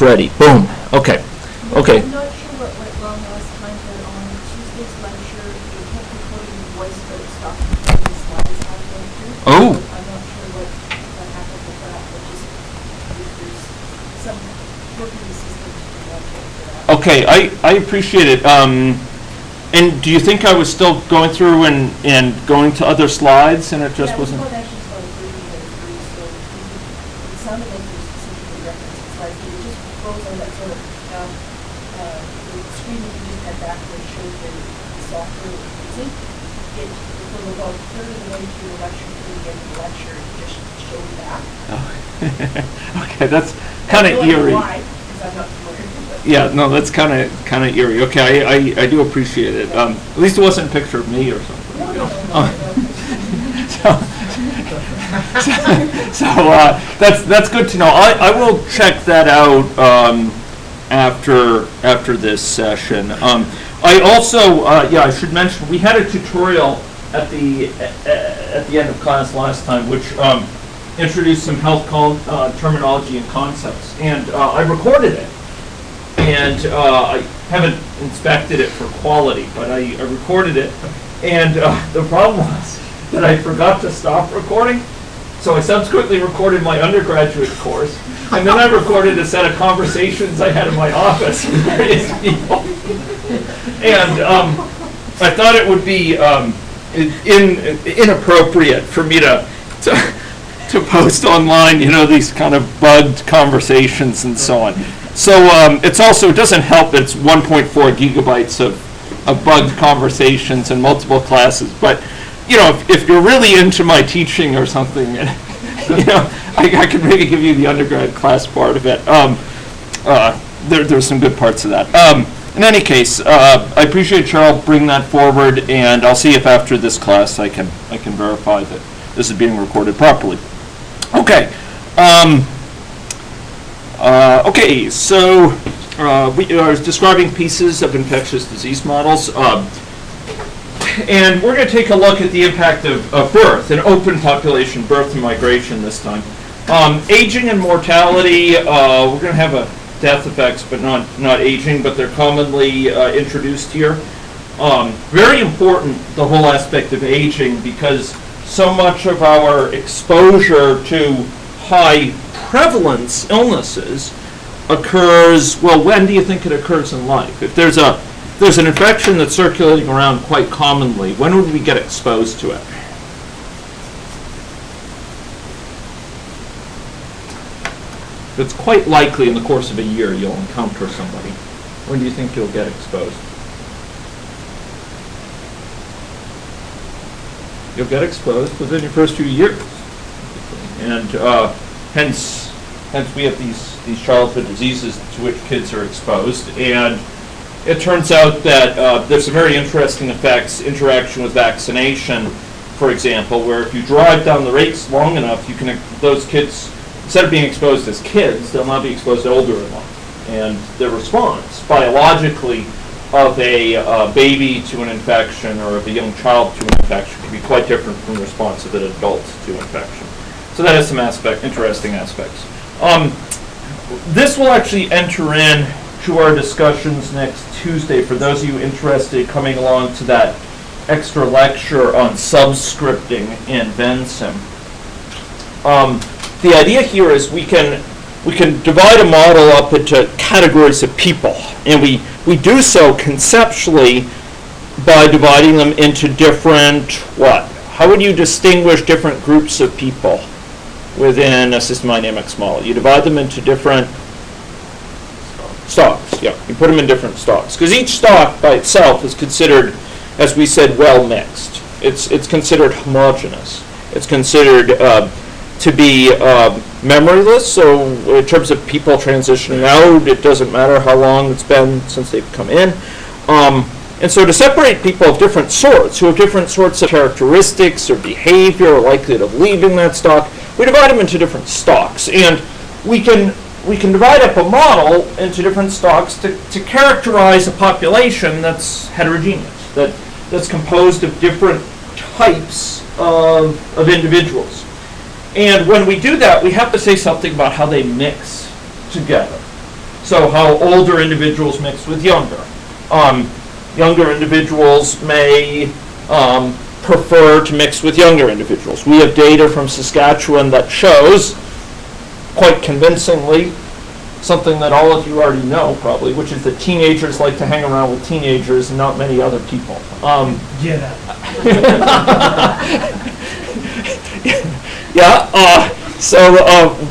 Ready. Boom. Okay. Okay. I'm not sure what went wrong last time, but on Tuesday's lecture, it kept recording the voice, but it stopped recording the slides halfway through. Oh. I'm not sure what happened with that, but just if there's some work in the system to watch out for that. Okay. I appreciate it. And do you think I was still going through and going to other slides and it just wasn't? Yeah, it actually started reading it through, so it sounded like you specifically referenced the slides, but it just froze on that sort of the screen that you just had back where it showed the software we're using. It was about a third of the way through the lecture, through the end of the lecture, it just showed back. Oh. Okay, that's kind of eerie. Why? Because I'm not familiar with it. Yeah, no, that's kind of eerie. Okay, I do appreciate it. At least it wasn't a picture of me or something. No. So that's good to know. I will check that out after this session. I also I should mention we had a tutorial at the end of class last time, which introduced some health terminology and concepts, and I recorded it. And I haven't inspected it for quality, but I recorded it. And the problem was that I forgot to stop recording. So I subsequently recorded my undergraduate course. And then I recorded a set of conversations I had in my office with various people. And I thought it would be inappropriate for me to post online, these kind of bugged conversations and so on. So it doesn't help that it's 1.4 gigabytes of bugged conversations in multiple classes. But if you're really into my teaching or something, I can maybe give you the undergrad class part of it. There's some good parts of that. In any case, I appreciate Cheryl bringing that forward, and I'll see if after this class I can verify that this is being recorded properly. Okay. So we are describing pieces of infectious disease models, and we're going to take a look at the impact of birth, an open population, birth and migration this time. Aging and mortality, we're going to have a death effects, but not aging, but they're commonly introduced here. Very important, the whole aspect of aging, because so much of our exposure to high prevalence illnesses occurs, well, when do you think it occurs in life? If there's an infection that's circulating around quite commonly, when would we get exposed to it? It's quite likely in the course of a year you'll encounter somebody. When do you think you'll get exposed? You'll get exposed within your first few years. And hence we have these childhood diseases to which kids are exposed. And it turns out that there's some very interesting effects, interaction with vaccination, for example, where if you drive down the rates long enough, those kids, instead of being exposed as kids, they'll now be exposed older enough. And the response, biologically, of a baby to an infection or of a young child to an infection can be quite different from the response of an adult to infection. So that has some interesting aspects. This will actually enter in to our discussions next Tuesday for those of you interested coming along to that extra lecture on subscripting in Vensim. The idea here is we can divide a model up into categories of people, and we do so conceptually by dividing them into different what? How would you distinguish different groups of people within a system dynamics model? You divide them into different stocks. Yeah, you put them in different stocks because each stock by itself is considered, as we said, well mixed. It's considered homogeneous. It's considered to be memoryless. So in terms of people transitioning out, it doesn't matter how long it's been since they've come in. And so to separate people of different sorts, who have different sorts of characteristics or behavior or likelihood of leaving that stock, we divide them into different stocks. And we can divide up a model into different stocks to characterize a population that's heterogeneous, that's composed of different types of individuals. And when we do that, we have to say something about how they mix together. So how older individuals mix with younger. Younger individuals may prefer to mix with younger individuals. We have data from Saskatchewan that shows, quite convincingly, something that all of you already know probably, which is that teenagers like to hang around with teenagers and not many other people. Get out. Yeah, so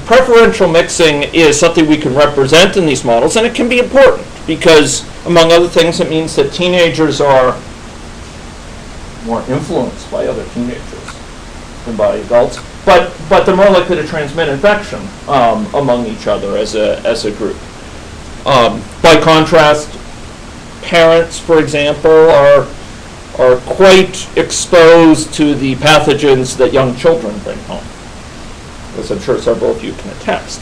preferential mixing is something we can represent in these models, and it can be important because, among other things, it means that teenagers are more influenced by other teenagers than by adults, but they're more likely to transmit infection among each other as a group. By contrast, parents, for example, are quite exposed to the pathogens that young children bring home, as I'm sure several of you can attest.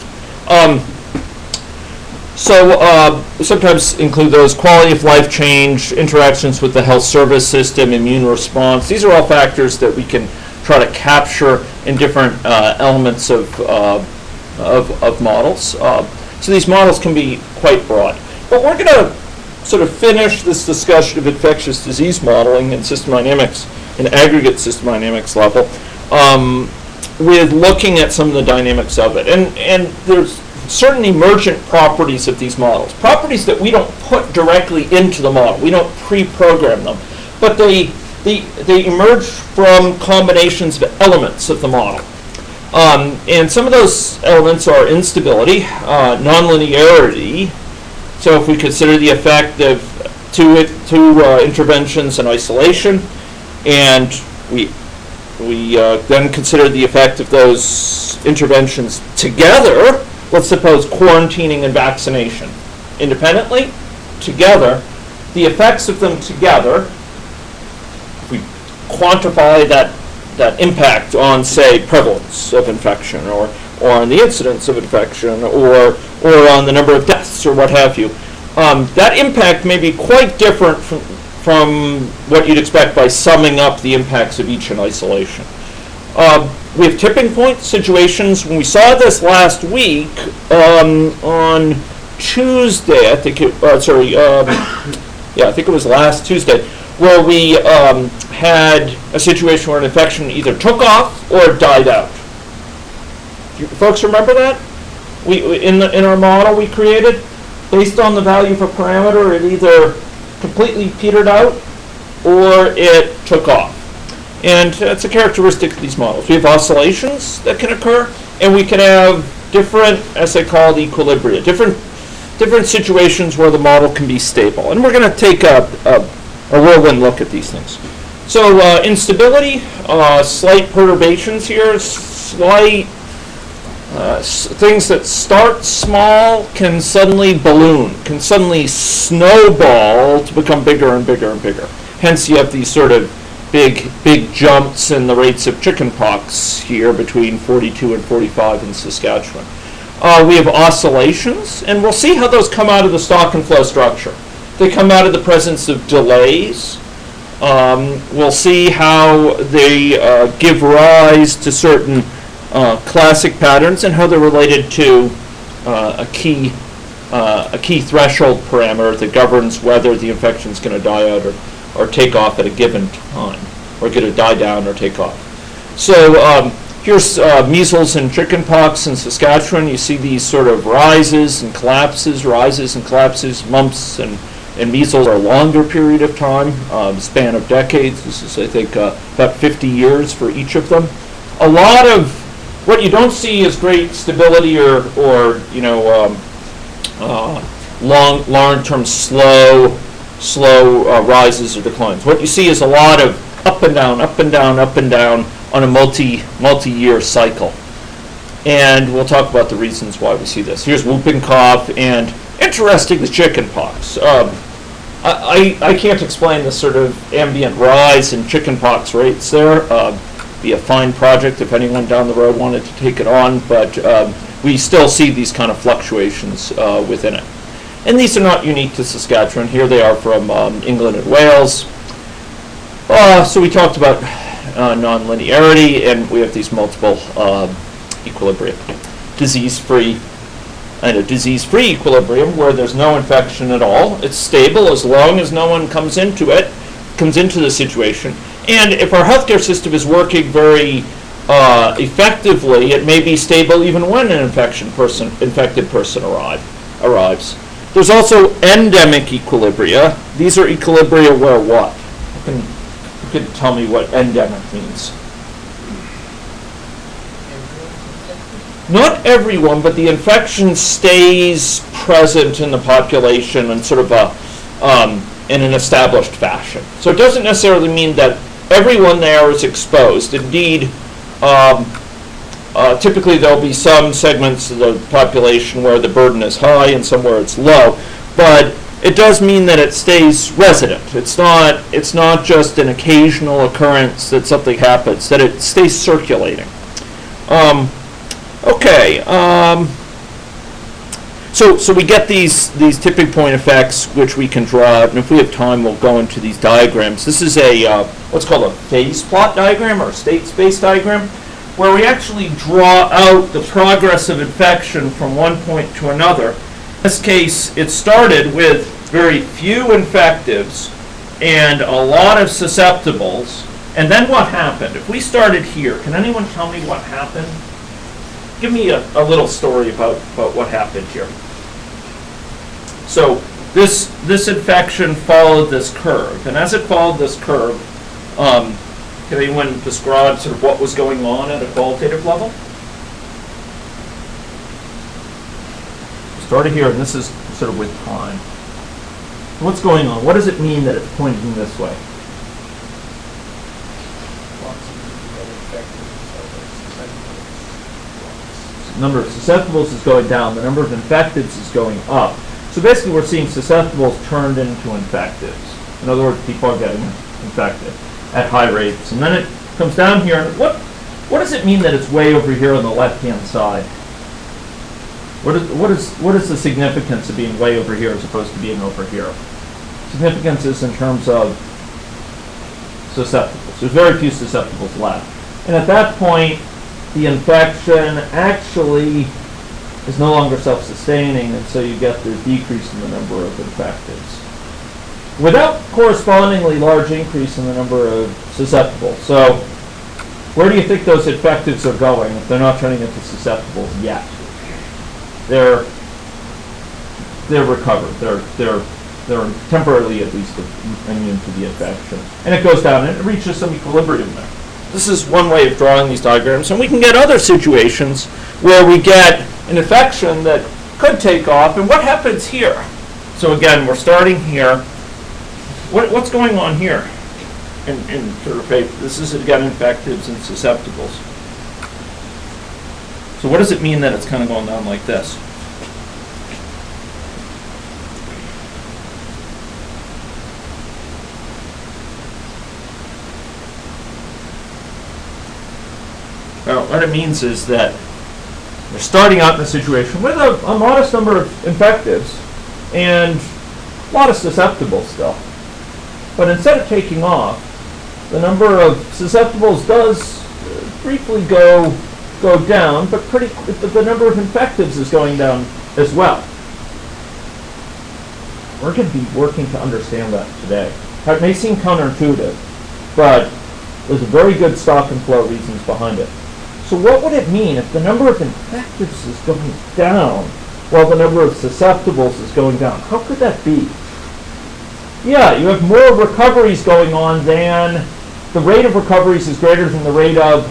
So sometimes include those quality of life change, interactions with the health service system, immune response. These are all factors that we can try to capture in different elements of models. So these models can be quite broad. But we're going to sort of finish this discussion of infectious disease modeling and system dynamics, in aggregate system dynamics level, with looking at some of the dynamics of it. And there's certain emergent properties of these models, properties that we don't put directly into the model. We don't pre-program them, but they emerge from combinations of elements of the model. And some of those elements are instability, nonlinearity. So if we consider the effect of two interventions in isolation, and we then consider the effect of those interventions together, let's suppose quarantining and vaccination independently, together, the effects of them together, if we quantify that impact on, say, prevalence of infection or on the incidence of infection or on the number of deaths or what have you, that impact may be quite different from what you'd expect by summing up the impacts of each in isolation. We have tipping point situations. When we saw this last week on Tuesday, I think it was last Tuesday, where we had a situation where an infection either took off or died out. Do you folks remember that? In our model we created, based on the value of a parameter, it either completely petered out or it took off. And that's a characteristic of these models. We have oscillations that can occur, and we can have different, as I call it, equilibria, different situations where the model can be stable. And we're going to take a whirlwind look at these things. So instability, slight perturbations here, slight things that start small can suddenly balloon, can suddenly snowball to become bigger and bigger and bigger. Hence you have these sort of big jumps in the rates of chickenpox here between 42 and 45 in Saskatchewan. We have oscillations, and we'll see how those come out of the stock and flow structure. They come out of the presence of delays. We'll see how they give rise to certain classic patterns and how they're related to a key threshold parameter that governs whether the infection is going to die out or take off at a given time, or going to die down or take off. So here's measles and chickenpox in Saskatchewan. You see these sort of rises and collapses. Mumps and measles are a longer period of time, span of decades. This is, I think, about 50 years for each of them. A lot of what you don't see is great stability or long-term slow rises or declines. What you see is a lot of up and down, up and down, up and down on a multi-year cycle. And we'll talk about the reasons why we see this. Here's whooping cough, and interesting, the chickenpox. I can't explain the sort of ambient rise in chickenpox rates there. Be a fine project if anyone down the road wanted to take it on, but we still see these kind of fluctuations within it. And these are not unique to Saskatchewan. Here they are from England and Wales. So we talked about nonlinearity, and we have these multiple equilibria. Disease-free, and a disease-free equilibrium where there's no infection at all. It's stable as long as no one comes into the situation. And if our healthcare system is working very effectively, it may be stable even when an infected person arrives. There's also endemic equilibria. These are equilibria where what? You can tell me what endemic means. Not everyone, but the infection stays present in the population in sort of in an established fashion. So it doesn't necessarily mean that everyone there is exposed. Indeed, typically there'll be some segments of the population where the burden is high and some where it's low, but it does mean that it stays resident. It's not just an occasional occurrence that something happens, that it stays circulating. So we get these tipping point effects, which we can draw out, and if we have time, we'll go into these diagrams. This is a what's called a phase plot diagram or a state space diagram, where we actually draw out the progress of infection from one point to another. In this case, it started with very few infectives and a lot of susceptibles. And then what happened? If we started here, can anyone tell me what happened? Give me a little story about what happened here. So this infection followed this curve. And as it followed this curve, can anyone describe sort of what was going on at a qualitative level? Started here, and this is sort of with time. What's going on? What does it mean that it's pointing this way? The number of susceptibles is going down. The number of infectives is going up. So basically, we're seeing susceptibles turned into infectives. In other words, people are getting infected at high rates. And then it comes down here. And what does it mean that it's way over here on the left-hand side? What is the significance of being way over here as opposed to being over here? Significance is in terms of susceptibles. There's very few susceptibles left. And at that point, the infection actually is no longer self-sustaining, and so you get the decrease in the number of infectives without correspondingly large increase in the number of susceptibles. So where do you think those infectives are going if they're not turning into susceptibles yet? They're recovered. They're temporarily at least immune to the infection. And it goes down and it reaches some equilibrium there. This is one way of drawing these diagrams. And we can get other situations where we get an infection that could take off. And what happens here? So again, we're starting here. What's going on here? In sort of this is again infectives and susceptibles. So what does it mean that it's kind of going down like this? Well, what it means is that we're starting out in a situation with a modest number of infectives and a lot of susceptibles still. But instead of taking off, the number of susceptibles does briefly go down, but the number of infectives is going down as well. We're going to be working to understand that today. It may seem counterintuitive, but there's a very good stock and flow reasons behind it. So what would it mean if the number of infectives is going down while the number of susceptibles is going down? How could that be? Yeah, you have more recoveries going on than the rate of recoveries is greater than the rate of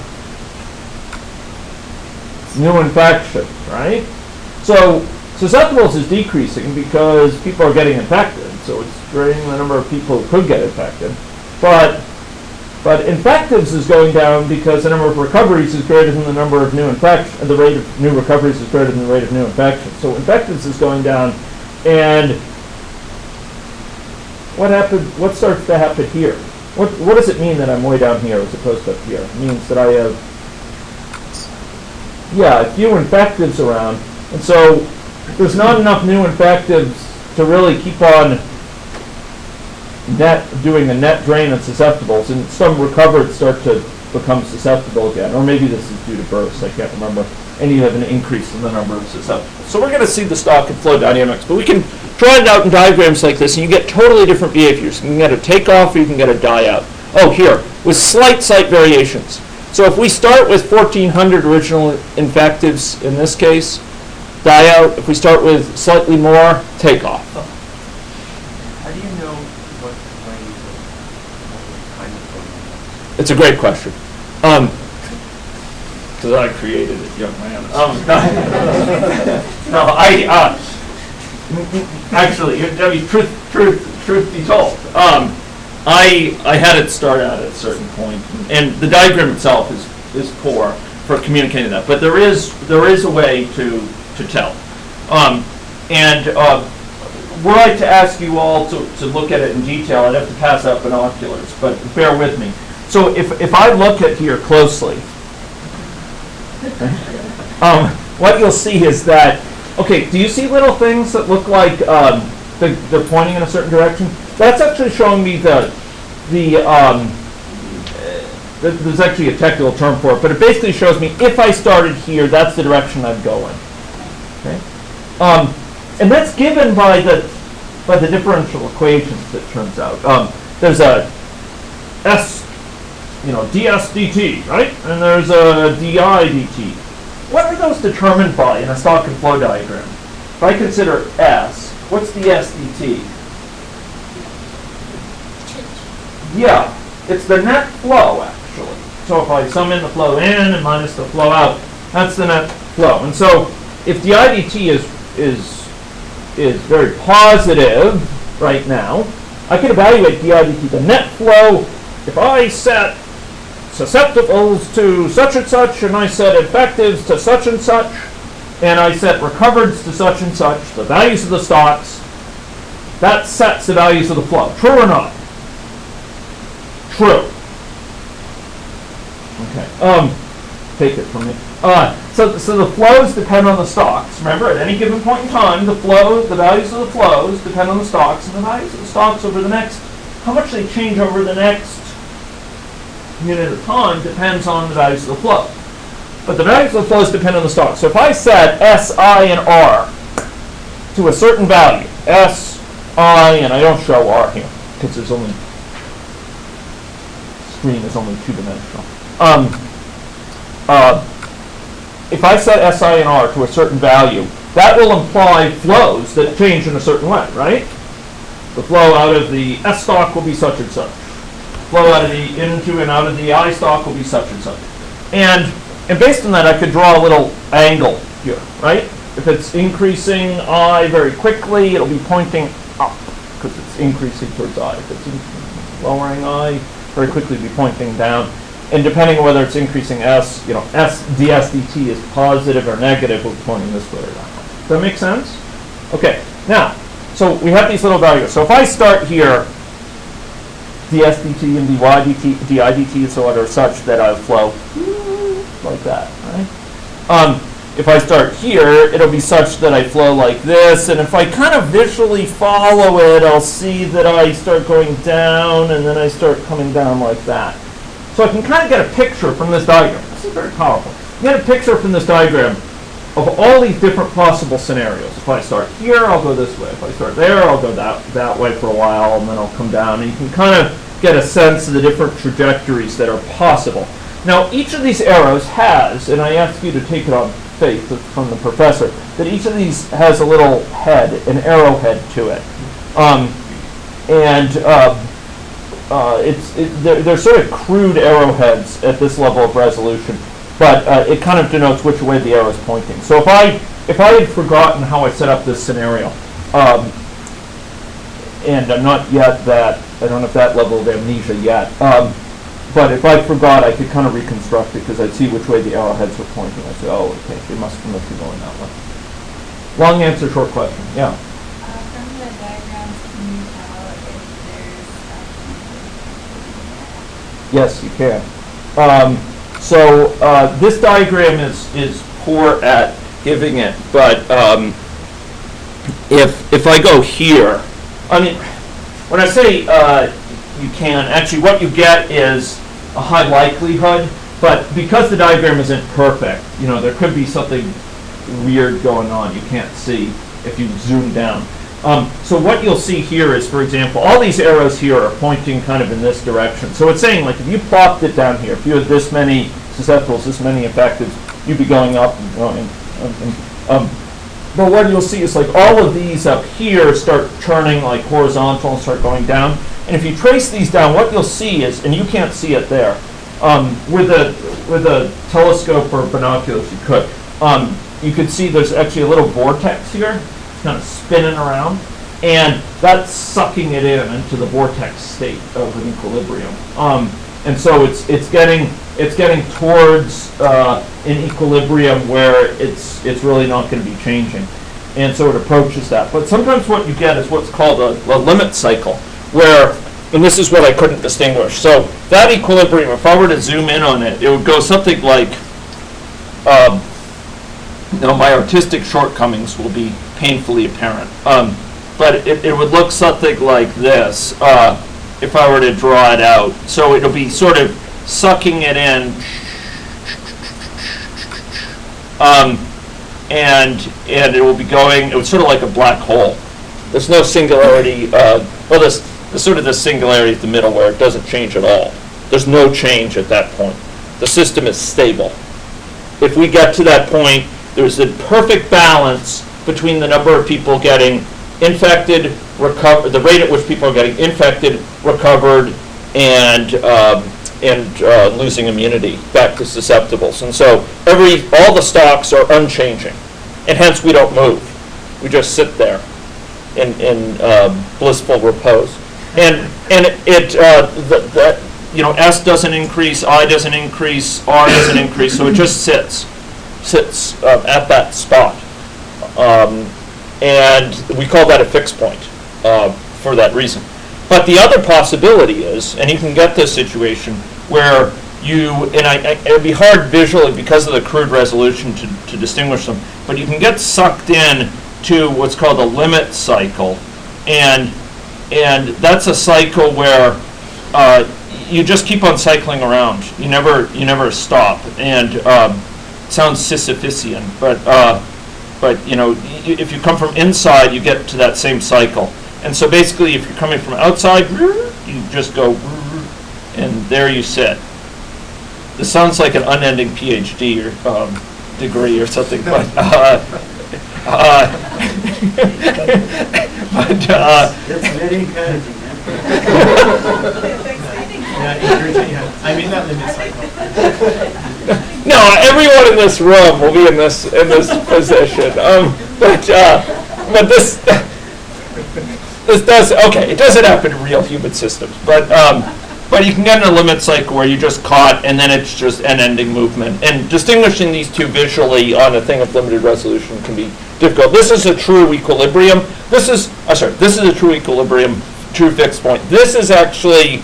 new infections, right? So susceptibles is decreasing because people are getting infected, so it's draining the number of people who could get infected. But infectives is going down because the number of recoveries is greater than the number of new infections. The rate of new recoveries is greater than the rate of new infections. So infectives is going down, and what starts to happen here? What does it mean that I'm way down here as opposed to up here? It means that I have a few infectives around, and so there's not enough new infectives to really keep on doing a net drain of susceptibles, and some recovered start to become susceptible again, or maybe this is due to bursts, I can't remember. and you have an increase in the number of susceptibles. So we're going to see the stock and flow dynamics, but we can draw it out in diagrams like this, and you get totally different behaviors. You can get a takeoff, or you can get a die out. Oh, here, with slight variations. So if we start with 1,400 original infectives in this case, die out. If we start with slightly more, takeoff. How do you know what kind of protein? It's a great question. Because I created it, young man. No, actually, I mean, truth be told, I had it start out at a certain point, and the diagram itself is poor for communicating that, but there is a way to tell. Were I to ask you all to look at it in detail, I'd have to pass out binoculars, but bear with me. So if I look at here closely, what you'll see is that, okay, do you see little things that look like they're pointing in a certain direction? That's actually showing me there's actually a technical term for it, but it basically shows me if I started here, that's the direction I'd go in. Okay? And that's given by the differential equations, it turns out. There's a ds dt, right? And there's a di dt. What are those determined by in a stock and flow diagram? If I consider S, what's the S dt? Yeah, it's the net flow, actually. So if I sum in the flow in and minus the flow out, that's the net flow. And so if the IDT is very positive right now, I can evaluate the IDT, the net flow. If I set susceptibles to such and I set infectives to such, and I set recovereds to such, the values of the stocks, that sets the values of the flow. True or not? True. Okay. Take it from me. So the flows depend on the stocks. Remember, at any given point in time, the values of the flows depend on the stocks, and the values of the stocks over the next, how much they change over the next unit of time depends on the values of the flow. But the values of the flows depend on the stocks. So if I set S, I, and R to a certain value, S, I, and I don't show R here because there's only screen is only two-dimensional. If I set S, I, and R to a certain value, that will imply flows that change in a certain way, right? The flow out of the S stock will be such and such. Flow out of the into and out of the I stock will be such and such. And based on that, I could draw a little angle here, right? If it's increasing I very quickly, it'll be pointing up because it's increasing towards I. If it's lowering I, very quickly be pointing down. And depending on whether it's increasing S, S ds dt is positive or negative, we'll be pointing this way or that way. Does that make sense? Okay, now, so we have these little values. So if I start here, ds dt and di dt so on are such that I flow like that, right? If I start here, it'll be such that I flow like this, and if I kind of visually follow it, I'll see that I start going down, and then I start coming down like that. So I can kind of get a picture from this diagram. This is very powerful. Get a picture from this diagram of all these different possible scenarios. If I start here, I'll go this way. If I start there, I'll go that way for a while, and then I'll come down. And you can kind of get a sense of the different trajectories that are possible. Now, each of these arrows has, and I ask you to take it on faith from the professor, that each of these has a little head, an arrowhead to it. They're sort of crude arrowheads at this level of resolution, but it kind of denotes which way the arrow is pointing. So if I had forgotten how I set up this scenario, and I'm not yet I don't have that level of amnesia yet, but if I forgot, I could kind of reconstruct it because I'd see which way the arrowheads were pointing. I'd say, oh, okay, they must be going that way. Long answer, short question. Yeah. From the diagrams, can you tell if there's Yes, you can. This diagram is poor at giving it, but if I go here, I mean, when I say you can, actually what you get is a high likelihood. But because the diagram isn't perfect, there could be something weird going on you can't see if you zoom down. So what you'll see here is, for example, all these arrows here are pointing kind of in this direction. So it's saying, like, if you plopped it down here, if you had this many susceptibles, this many infectives, you'd be going up and going. But what you'll see is, like, all of these up here start turning like horizontal and start going down. And if you trace these down, what you'll see is, and you can't see it there, with a telescope or binoculars you could see there's actually a little vortex here. It's kind of spinning around, and that's sucking it into the vortex state of an equilibrium. And so it's getting towards an equilibrium where it's really not going to be changing, and so it approaches that. But sometimes what you get is what's called a limit cycle, where, and this is what I couldn't distinguish. So that equilibrium, if I were to zoom in on it, it would go something like, my artistic shortcomings will be painfully apparent. But it would look something like this if I were to draw it out. So it'll be sort of sucking it in, and it will be going. It was sort of like a black hole. There's no singularity. There's sort of this singularity at the middle where it doesn't change at all. There's no change at that point. The system is stable. If we get to that point, there's a perfect balance between the number of people getting infected, the rate at which people are getting infected, recovered, and losing immunity back to susceptibles. And so all the stocks are unchanging, and hence we don't move. We just sit there in blissful repose. And S doesn't increase, I doesn't increase, R doesn't increase, so it just sits at that spot. And we call that a fixed point for that reason. But the other possibility is, and you can get this situation where it would be hard visually because of the crude resolution to distinguish them, but you can get sucked in to what's called a limit cycle. And that's a cycle where you just keep on cycling around. You never stop. And it sounds Sisyphusian, but if you come from inside, you get to that same cycle. And so basically, if you're coming from outside, you just go, and there you sit. This sounds like an unending PhD or degree or something, but That's very encouraging. I mean that limit cycle. No, everyone in this room will be in this position. But this does, okay, it doesn't happen in real human systems, but you can get in a limit cycle where you just caught, and then it's just an ending movement. And distinguishing these two visually on a thing of limited resolution can be difficult. This is a true equilibrium. This is a true equilibrium, true fixed point. This is actually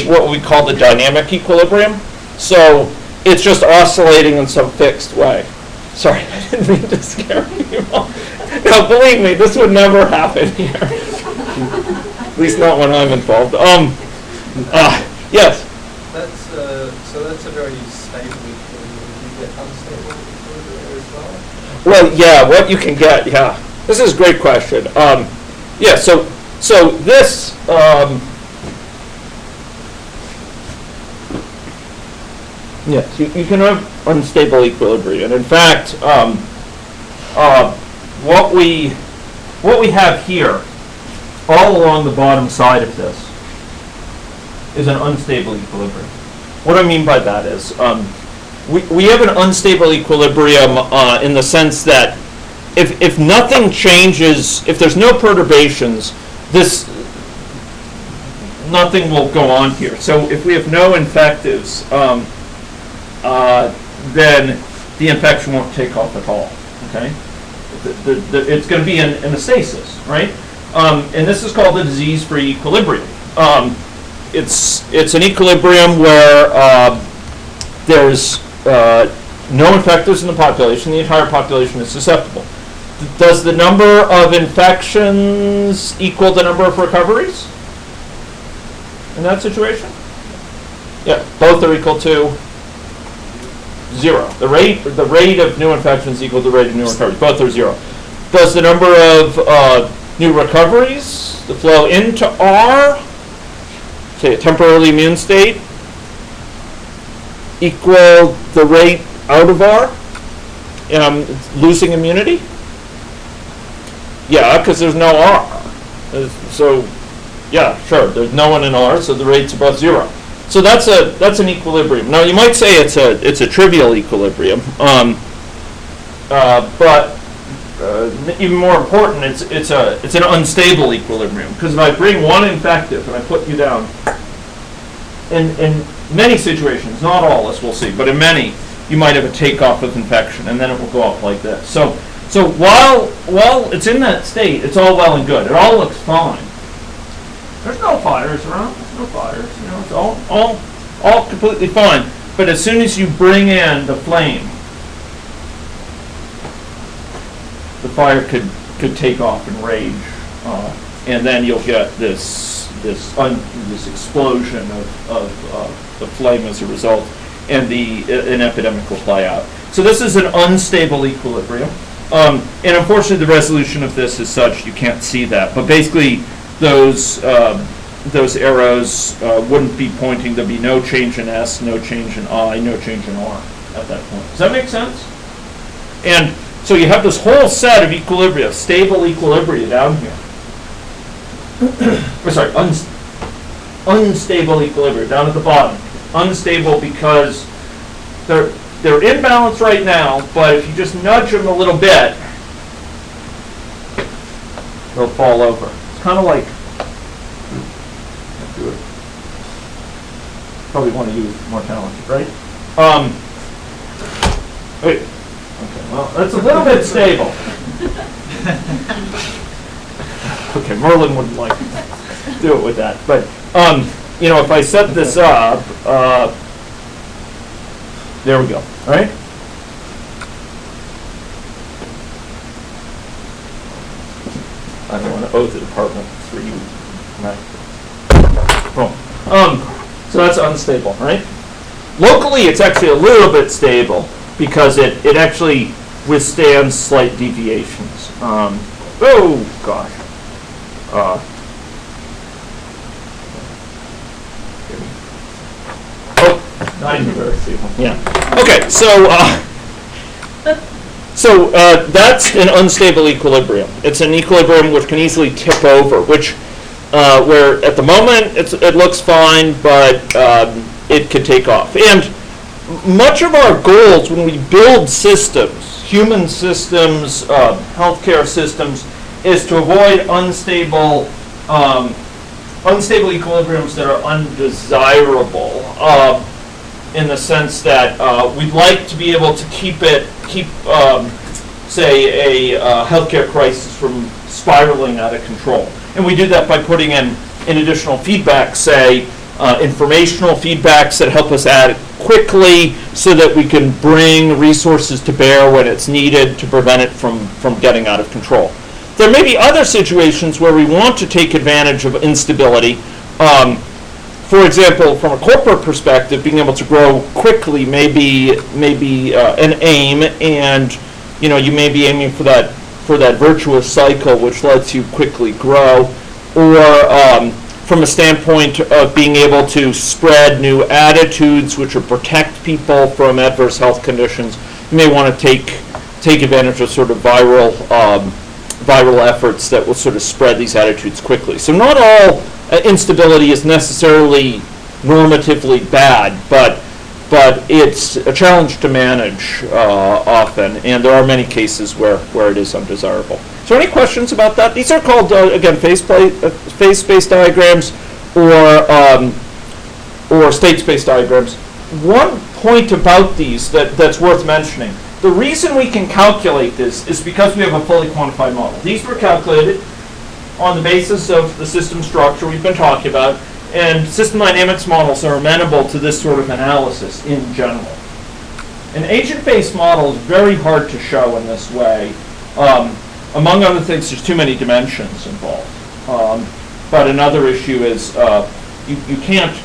what we call the dynamic equilibrium. So it's just oscillating in some fixed way. Sorry, I didn't mean to scare you all. No, believe me, this would never happen here. At least not when I'm involved. Yes? That's a very stable equilibrium. You get unstable equilibrium as well? Well, yeah, what you can get, yeah. This is a great question. So this, yes, you can have unstable equilibrium. And in fact, what we have here, all along the bottom side of this, is an unstable equilibrium. What I mean by that is, we have an unstable equilibrium in the sense that if nothing changes, if there's no perturbations, nothing will go on here. So if we have no infectives, then the infection won't take off at all. Okay, it's going to be in a stasis, right? And this is called the disease-free equilibrium. It's an equilibrium where there's no infectives in the population. The entire population is susceptible. Does the number of infections equal the number of recoveries in that situation? Yeah, both are equal to 0. The rate of new infections equal to the rate of new recoveries. Both are 0. Does the number of new recoveries, the flow into R, say a temporarily immune state, equal the rate out of R, losing immunity? Yeah, because there's no R. So, yeah, sure, there's no one in R, so the rate's above 0. So that's an equilibrium. Now you might say it's a trivial equilibrium, but even more important, it's an unstable equilibrium, because if I bring one infective and I put you down, in many situations, not all, as we'll see, but in many, you might have a takeoff of infection, and then it will go up like this. So while it's in that state, it's all well and good. It all looks fine. There's no fires around. There's no fires. It's all completely fine. But as soon as you bring in the flame, the fire could take off and rage, and then you'll get this explosion of the flame as a result, and an epidemic will play out. So this is an unstable equilibrium, and unfortunately the resolution of this is such you can't see that. But basically, those arrows wouldn't be pointing. There'd be no change in S, no change in I, no change in R at that point. Does that make sense? And so you have this whole set of equilibria, stable equilibria down here. Unstable equilibria down at the bottom. Unstable because they're in balance right now, but if you just nudge them a little bit, they'll fall over. It's kind of like, probably one of you is more talented, right? Wait. Okay, well, that's a little bit stable. Okay, Merlin wouldn't like to do it with that, but if I set this up, there we go. All right. I don't want to owe the department for you. Right. Boom. So that's unstable, right? Locally, it's actually a little bit stable because it actually withstands slight deviations. Oh gosh. Not even very stable. Yeah. Okay. So that's an unstable equilibrium. It's an equilibrium which can easily tip over, which where at the moment it looks fine, but it could take off. And much of our goals when we build systems, human systems, healthcare systems, is to avoid unstable equilibriums that are undesirable. In the sense that we'd like to be able to keep say, a healthcare crisis from spiraling out of control. And we do that by putting in additional feedback, say, informational feedbacks that help us act quickly so that we can bring resources to bear when it's needed to prevent it from getting out of control. There may be other situations where we want to take advantage of instability. For example, from a corporate perspective, being able to grow quickly may be an aim, and you may be aiming for that virtuous cycle which lets you quickly grow, or from a standpoint of being able to spread new attitudes which will protect people from adverse health conditions, you may want to take advantage of sort of viral efforts that will sort of spread these attitudes quickly. So not all instability is necessarily normatively bad, but it's a challenge to manage often, and there are many cases where it is undesirable. So any questions about that? These are called, again, phase space diagrams or state space diagrams. One point about these that's worth mentioning, the reason we can calculate this is because we have a fully quantified model. These were calculated on the basis of the system structure we've been talking about, and system dynamics models are amenable to this sort of analysis in general. An agent-based model is very hard to show in this way. Among other things, there's too many dimensions involved. But another issue is you can't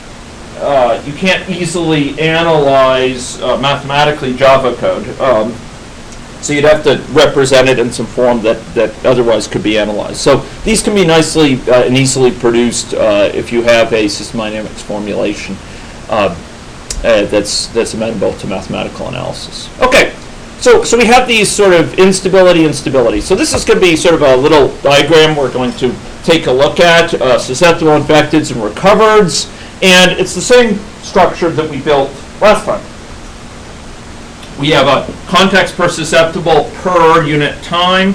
you can't easily analyze mathematically Java code. So you'd have to represent it in some form that otherwise could be analyzed. So these can be nicely and easily produced if you have a system dynamics formulation that's amenable to mathematical analysis. Okay, so we have these sort of instability and stability. So this is going to be sort of a little diagram we're going to take a look at, susceptible, infecteds, and recovereds. And it's the same structure that we built last time. We have a contacts per susceptible per unit time,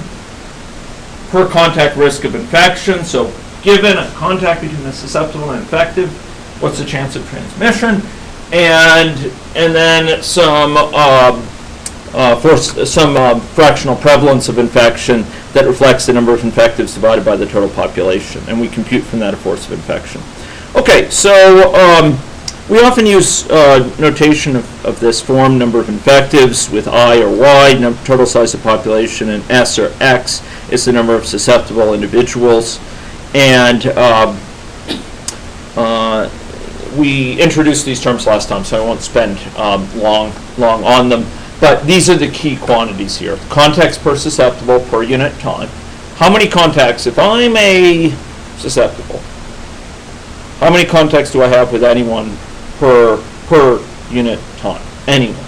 per contact risk of infection. So given a contact between a susceptible and infective, what's the chance of transmission? And then some fractional prevalence of infection that reflects the number of infectives divided by the total population. And we compute from that a force of infection. Okay, so we often use notation of this form, number of infectives with I or Y, total size of population, and S or X is the number of susceptible individuals. And we introduced these terms last time, so I won't spend long on them. But these are the key quantities here. Contacts per susceptible per unit time. How many contacts, if I'm a susceptible, how many contacts do I have with anyone per unit time? Anyone.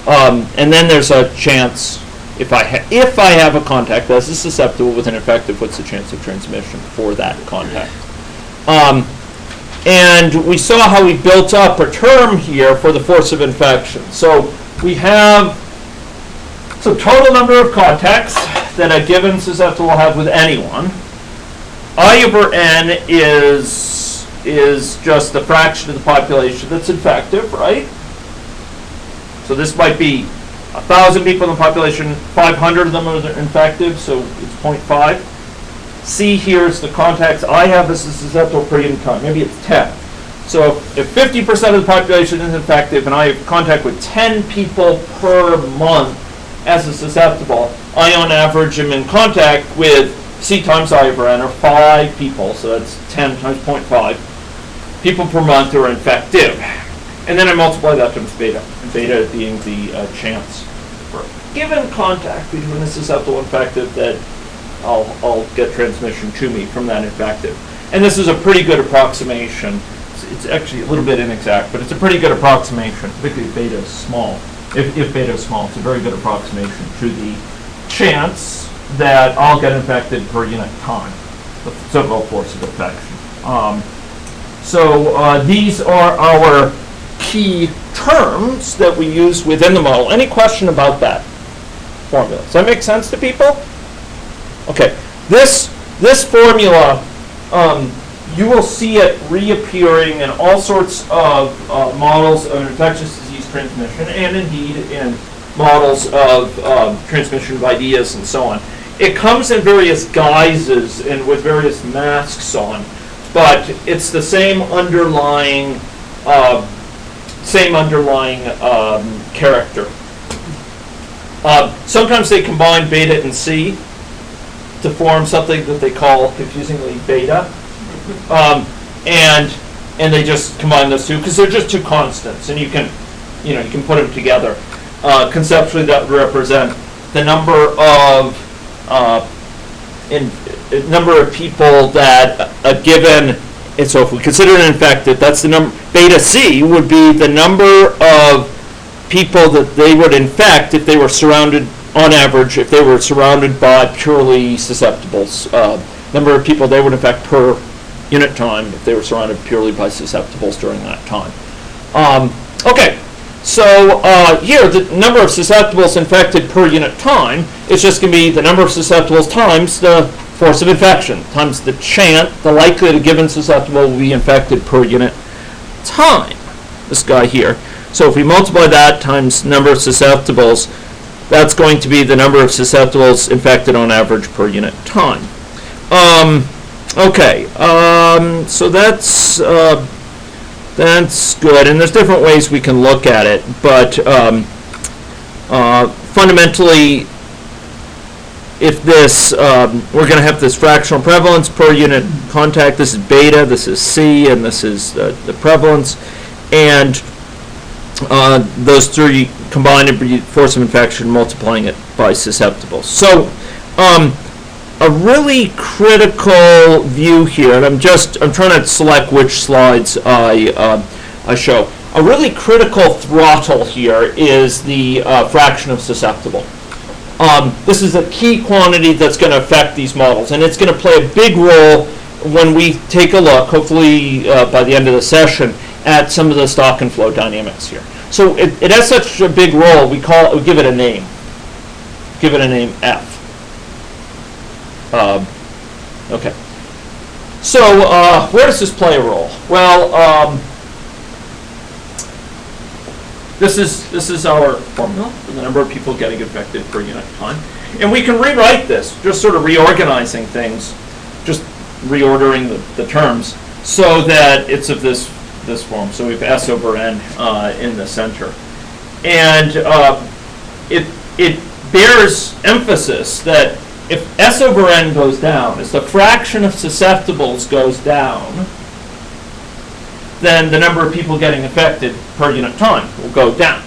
And then there's a chance, if I have a contact that's susceptible with an infective, what's the chance of transmission for that contact? And we saw how we built up a term here for the force of infection. So we have total number of contacts that a given susceptible will have with anyone. I over n is just the fraction of the population that's infective, right? So this might be 1,000 people in the population, 500 of them are infective, so it's 0.5. C here is the contacts I have as a susceptible per unit time. Maybe it's 10. So if 50% of the population is infective and I have contact with 10 people per month as a susceptible, I on average am in contact with C times I over n, or 5 people, so that's 10 times 0.5 people per month who are infective. And then I multiply that times beta, and beta being the chance for a given contact between a susceptible and infective that I'll get transmission to me from that infective. And this is a pretty good approximation. It's actually a little bit inexact, but it's a pretty good approximation, particularly if beta is small. If beta is small, it's a very good approximation to the chance that I'll get infected per unit time, the so-called force of infection. So these are our key terms that we use within the model. Any question about that formula? Does that make sense to people? Okay, this formula, you will see it reappearing in all sorts of models of infectious disease transmission, and indeed in models of transmission of ideas and so on. It comes in various guises and with various masks on, but it's the same underlying character. Sometimes they combine beta and C to form something that they call confusingly beta, and they just combine those two because they're just two constants, and you can put them together. Conceptually, that would represent the number of people that a given. And so if we consider an infected, that's the number. Beta C would be the number of people that they would infect if they were surrounded, on average, if they were surrounded by purely susceptibles. Number of people they would infect per unit time if they were surrounded purely by susceptibles during that time. Okay, so here the number of susceptibles infected per unit time is just going to be the number of susceptibles times the force of infection, times the likelihood a given susceptible will be infected per unit time, this guy here. So if we multiply that times number of susceptibles, that's going to be the number of susceptibles infected on average per unit time. Okay, so that's good, and there's different ways we can look at it, but fundamentally, if this, we're going to have this fractional prevalence per unit contact. This is beta, this is C, and this is the prevalence. and those three combined to be force of infection, multiplying it by susceptible. So a really critical view here, and I'm trying to select which slides I show. A really critical throttle here is the fraction of susceptible. This is a key quantity that's going to affect these models, and it's going to play a big role when we take a look, hopefully by the end of the session, at some of the stock and flow dynamics here. So it has such a big role, we give it a name. Give it a name F. Okay. So where does this play a role? Well, this is our formula for the number of people getting infected per unit of time. And we can rewrite this, just sort of reorganizing things, just reordering the terms, so that it's of this form. So we have S over N in the center. And it bears emphasis that if S over N goes down, as the fraction of susceptibles goes down, then the number of people getting affected per unit time will go down.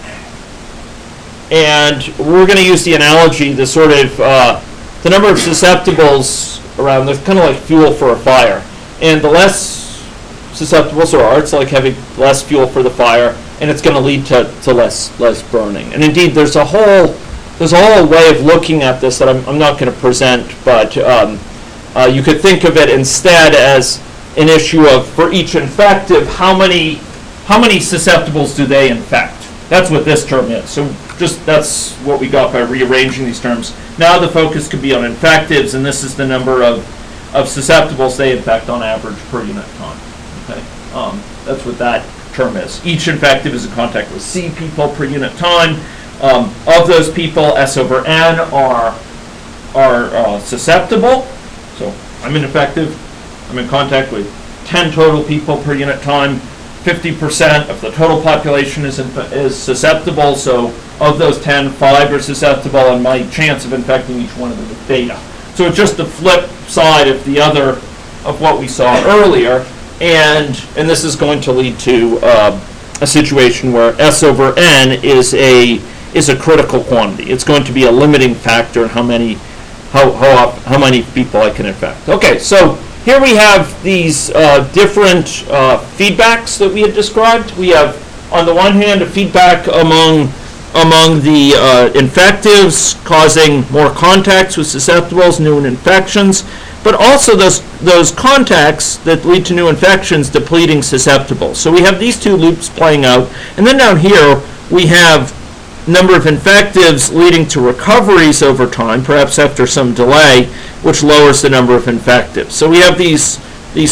And we're going to use the analogy, the sort of, the number of susceptibles around, they're kind of like fuel for a fire. And the less susceptibles there are, it's like having less fuel for the fire, and it's going to lead to less burning. And indeed, there's a whole way of looking at this that I'm not going to present, but you could think of it instead as an issue of, for each infective, how many susceptibles do they infect? That's what this term is. So that's what we got by rearranging these terms. Now the focus could be on infectives, and this is the number of susceptibles they infect on average per unit time. Okay, that's what that term is. Each infective is in contact with C people per unit time. Of those people, S over N are susceptible. So I'm an infective. I'm in contact with 10 total people per unit time. 50% of the total population is susceptible. So of those 10, 5 are susceptible, and my chance of infecting each one of them is beta. So it's just the flip side of the other of what we saw earlier, and this is going to lead to a situation where S over N is a critical quantity. It's going to be a limiting factor in how many people I can infect. Okay, so here we have these different feedbacks that we had described. We have, on the one hand, a feedback among the infectives causing more contacts with susceptibles, new infections, but also those contacts that lead to new infections depleting susceptibles. So we have these two loops playing out, and then down here we have number of infectives leading to recoveries over time, perhaps after some delay, which lowers the number of infectives. So we have these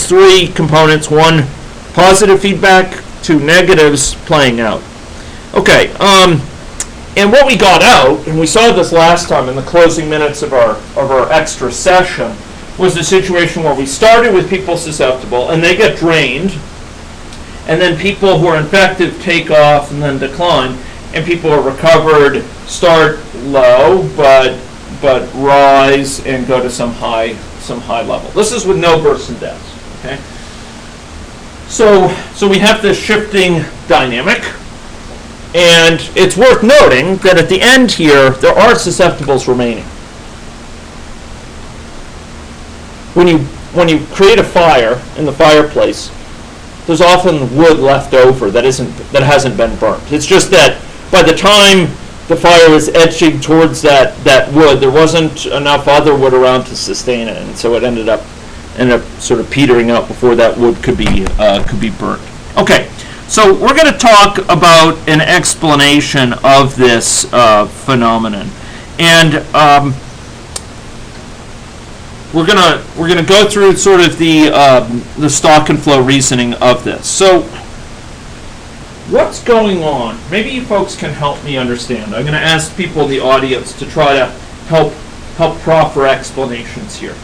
three components, one positive feedback, two negatives playing out. Okay, and what we got out, and we saw this last time in the closing minutes of our extra session, was the situation where we started with people susceptible, and they get drained, and then people who are infected take off and then decline, and people who are recovered start low, but rise and go to some high level. This is with no births and deaths. Okay. So we have this shifting dynamic, and it's worth noting that at the end here there are susceptibles remaining. When you create a fire in the fireplace, there's often wood left over that hasn't been burnt. It's just that by the time the fire was edging towards that wood, there wasn't enough other wood around to sustain it, and so it ended up sort of petering out before that wood could be burnt. Okay, so we're going to talk about an explanation of this phenomenon, and we're gonna go through sort of the stock and flow reasoning of this. So, what's going on? Maybe you folks can help me understand. I'm going to ask people in the audience to try to help proffer explanations here.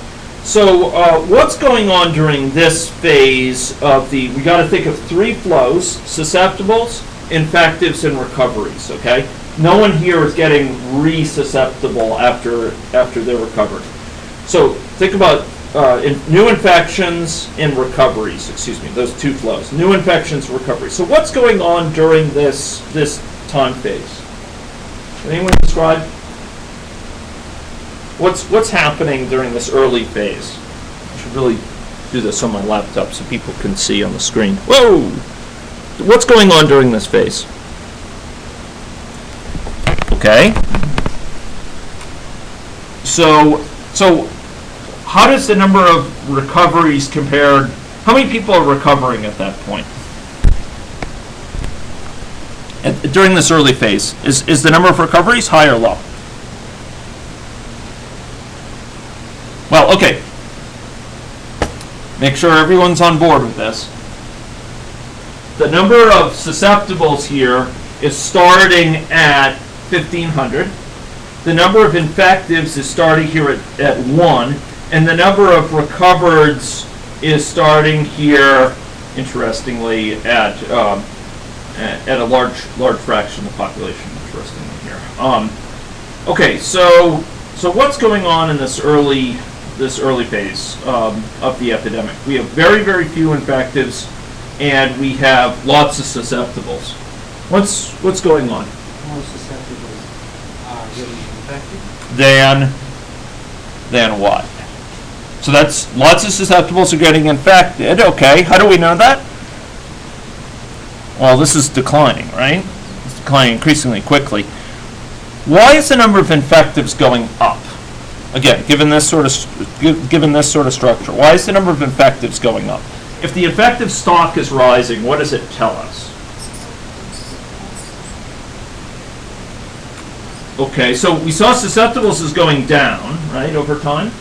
So, what's going on during this phase of we got to think of three flows: susceptibles, infectives, and recoveries. Okay, no one here is getting resusceptible after they're recovered. So think about new infections and recoveries, excuse me, those two flows. New infections, recoveries. So what's going on during this time phase? Can anyone describe? What's happening during this early phase? I should really do this on my laptop so people can see on the screen. Whoa! What's going on during this phase? Okay. So how does the number of recoveries compare? How many people are recovering at that point? During this early phase, is the number of recoveries high or low? Well, okay. Make sure everyone's on board with this. The number of susceptibles here is starting at 1,500. The number of infectives is starting here at 1. And the number of recovereds is starting here, interestingly, at a large fraction of the population, interestingly here. Okay, so what's going on in this early phase of the epidemic? We have very, very few infectives, and we have lots of susceptibles. What's going on? More susceptibles are getting infected. Than what? So that's lots of susceptibles are getting infected. Okay, how do we know that? Well, this is declining, right? It's declining increasingly quickly. Why is the number of infectives going up? Again, given this sort of structure, why is the number of infectives going up? If the infective stock is rising, what does it tell us? Okay, so we saw susceptibles is going down, right, over time.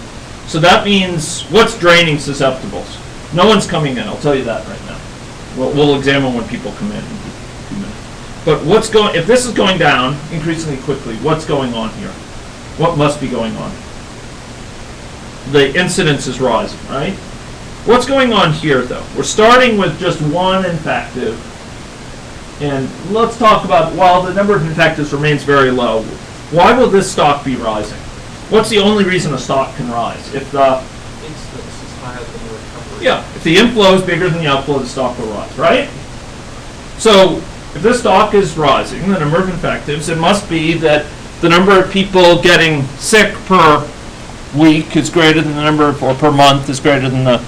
So that means what's draining susceptibles? No one's coming in, I'll tell you that right now. We'll examine when people come in a few minutes. But if this is going down increasingly quickly, what's going on here? What must be going on? The incidence is rising, right? What's going on here, though? We're starting with just one infective. And let's talk about, while the number of infectives remains very low, why will this stock be rising? What's the only reason a stock can rise? If the Incidence is higher than the recovery. Yeah, if the inflow is bigger than the outflow, the stock will rise, right? So if this stock is rising, the number of infectives, it must be that the number of people getting sick per week is greater than the number of, or per month is greater than the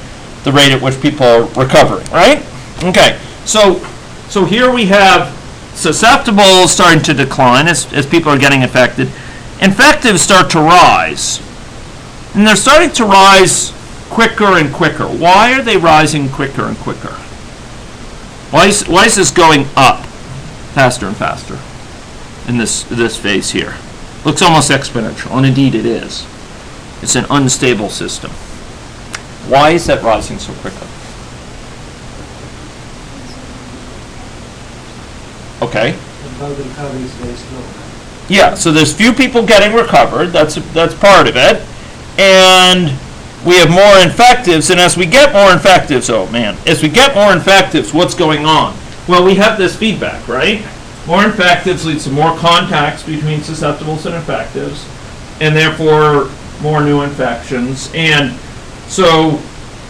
rate at which people are recovering, right? Okay, so here we have susceptibles starting to decline as people are getting infected. Infectives start to rise. And they're starting to rise quicker and quicker. Why are they rising quicker and quicker? Why is this going up faster and faster in this phase here? Looks almost exponential, and indeed it is. It's an unstable system. Why is that rising so quickly? Okay. Because the recovery is very slow. Yeah, so there's few people getting recovered. That's part of it. And we have more infectives, and as we get more infectives, what's going on? Well, we have this feedback, right? More infectives leads to more contacts between susceptibles and infectives, and therefore more new infections. And so,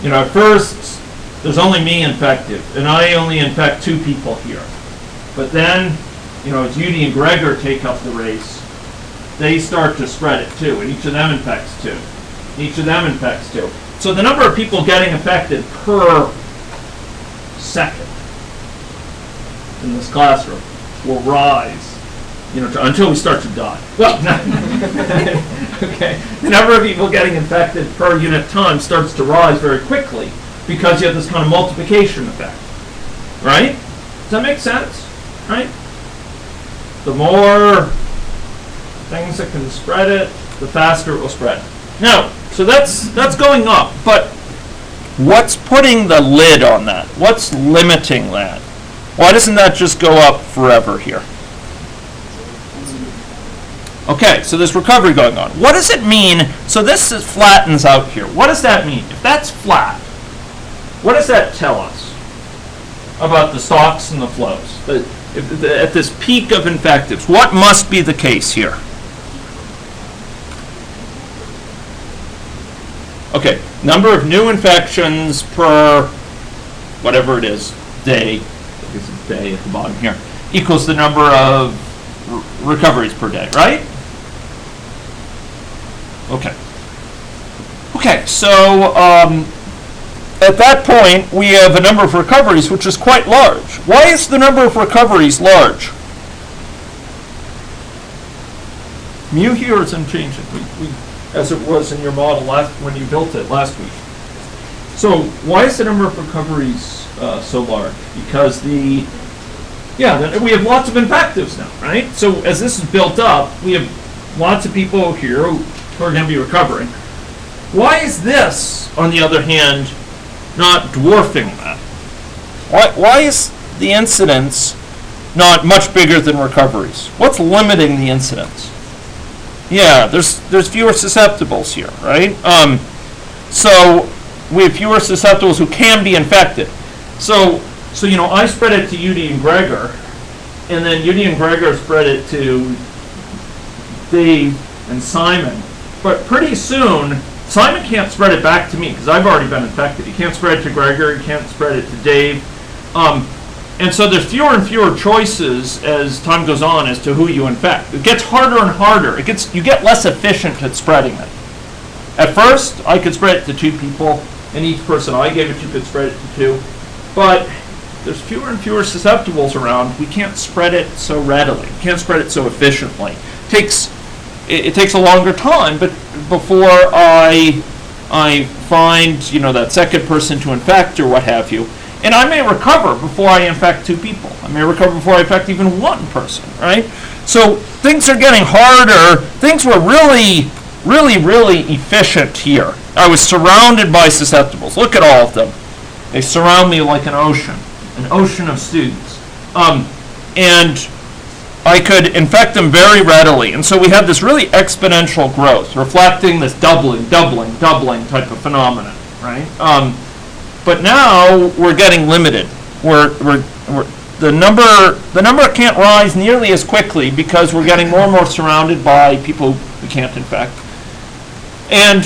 at first, there's only me infected, and I only infect 2 people here. But then, as Judy and Gregor take up the race, they start to spread it too, and each of them infects 2. Each of them infects 2. So the number of people getting infected per second in this classroom will rise, until we start to die. Well, okay. The number of people getting infected per unit time starts to rise very quickly because you have this kind of multiplication effect, right? Does that make sense? Right? The more things that can spread it, the faster it will spread. Now, so that's going up, but what's putting the lid on that? What's limiting that? Why doesn't that just go up forever here? Okay, so there's recovery going on. What does it mean? So this flattens out here. What does that mean? If that's flat, what does that tell us about the stocks and the flows? At this peak of infectives, what must be the case here? Okay, number of new infections per whatever it is, day, I guess it's day at the bottom here, equals the number of recoveries per day, right? Okay. Okay, so at that point, we have a number of recoveries which is quite large. Why is the number of recoveries large? Mu here is unchanging, as it was in your model when you built it last week. So why is the number of recoveries so large? Because we have lots of infectives now, right? So as this is built up, we have lots of people here who are going to be recovering. Why is this, on the other hand, not dwarfing that? Why is the incidence not much bigger than recoveries? What's limiting the incidence? Yeah, there's fewer susceptibles here, right? So we have fewer susceptibles who can be infected. So I spread it to Udi and Gregor, and then Udi and Gregor spread it to Dave and Simon. But pretty soon, Simon can't spread it back to me because I've already been infected. He can't spread it to Gregor. He can't spread it to Dave. And so there's fewer and fewer choices as time goes on as to who you infect. It gets harder and harder. You get less efficient at spreading it. At first, I could spread it to 2 people, and each person I gave it to could spread it to 2. But there's fewer and fewer susceptibles around. We can't spread it so readily. We can't spread it so efficiently. It takes a longer time, but before I find that second person to infect or what have you. And I may recover before I infect 2 people. I may recover before I infect even 1 person, right? So things are getting harder. Things were really, really, really efficient here. I was surrounded by susceptibles. Look at all of them. They surround me like an ocean of students. And I could infect them very readily. And so we have this really exponential growth, reflecting this doubling type of phenomenon, right? But now we're getting limited. The number can't rise nearly as quickly because we're getting more and more surrounded by people we can't infect. And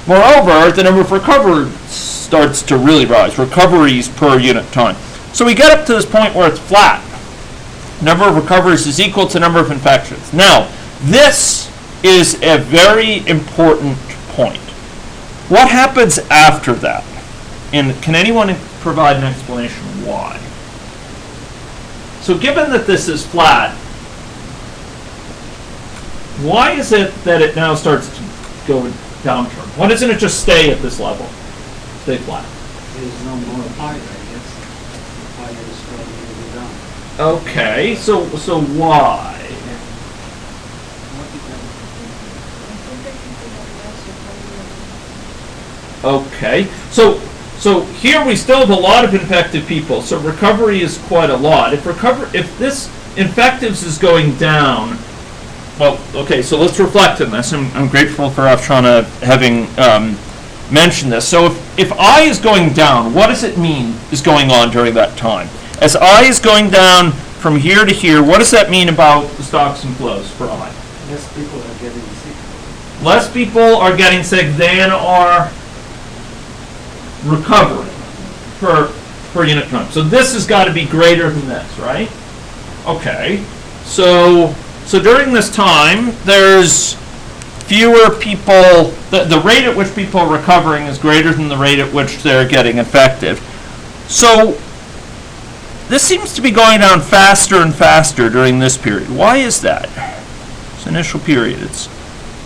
moreover, the number of recoveries starts to really rise, recoveries per unit time. So we get up to this point where it's flat. Number of recoveries is equal to number of infections. Now, this is a very important point. What happens after that? And can anyone provide an explanation why? So given that this is flat, why is it that it now starts to go downturn? Why doesn't it just stay at this level? Stay flat. There's no more pi, I guess. The pi is starting to go down. Okay, so why? Okay, so here we still have a lot of infected people, so recovery is quite a lot. If this infectives is going down, well, okay, so let's reflect on this. I'm grateful for Afshana having mentioned this. So if I is going down, what does it mean is going on during that time? As I is going down from here to here, what does that mean about the stocks and flows for I? Less people are getting sick. Less people are getting sick than are recovering per unit time. So this has got to be greater than this, right? Okay. So during this time, there's fewer people. The rate at which people are recovering is greater than the rate at which they're getting infected. So this seems to be going down faster and faster during this period. Why is that? This initial period, it's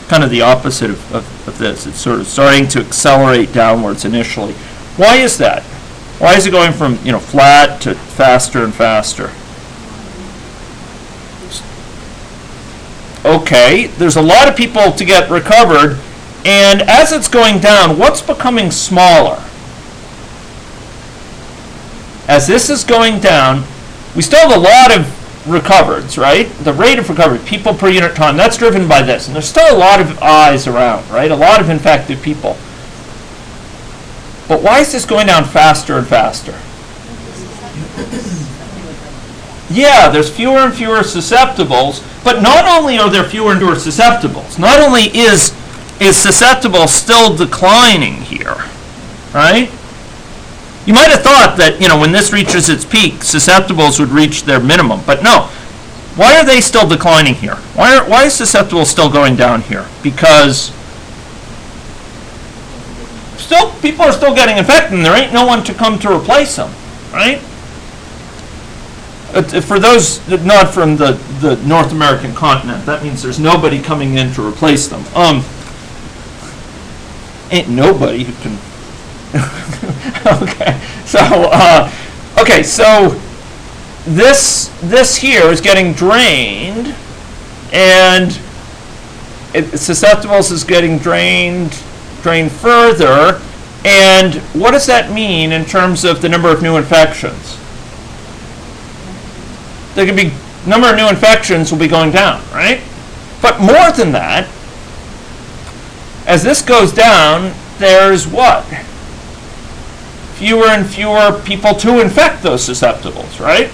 kind of the opposite of this. It's sort of starting to accelerate downwards initially. Why is that? Why is it going from flat to faster and faster? Okay, there's a lot of people to get recovered, and as it's going down, what's becoming smaller? As this is going down, we still have a lot of recovereds, right? The rate of recovery, people per unit time, that's driven by this. And there's still a lot of eyes around, right? A lot of infected people. But why is this going down faster and faster? Yeah, there's fewer and fewer susceptibles, but not only are there fewer and fewer susceptibles, not only is susceptible still declining here, right? You might have thought that, when this reaches its peak, susceptibles would reach their minimum, but no. Why are they still declining here? Why is susceptibles still going down here? Because people are still getting infected, and there ain't no one to come to replace them, right? For those not from the North American continent, that means there's nobody coming in to replace them. Ain't nobody who can. So this here is getting drained, and susceptibles is getting drained further. And what does that mean in terms of the number of new infections? There could be number of new infections will be going down, right? But more than that, as this goes down, there's what? Fewer and fewer people to infect those susceptibles, right?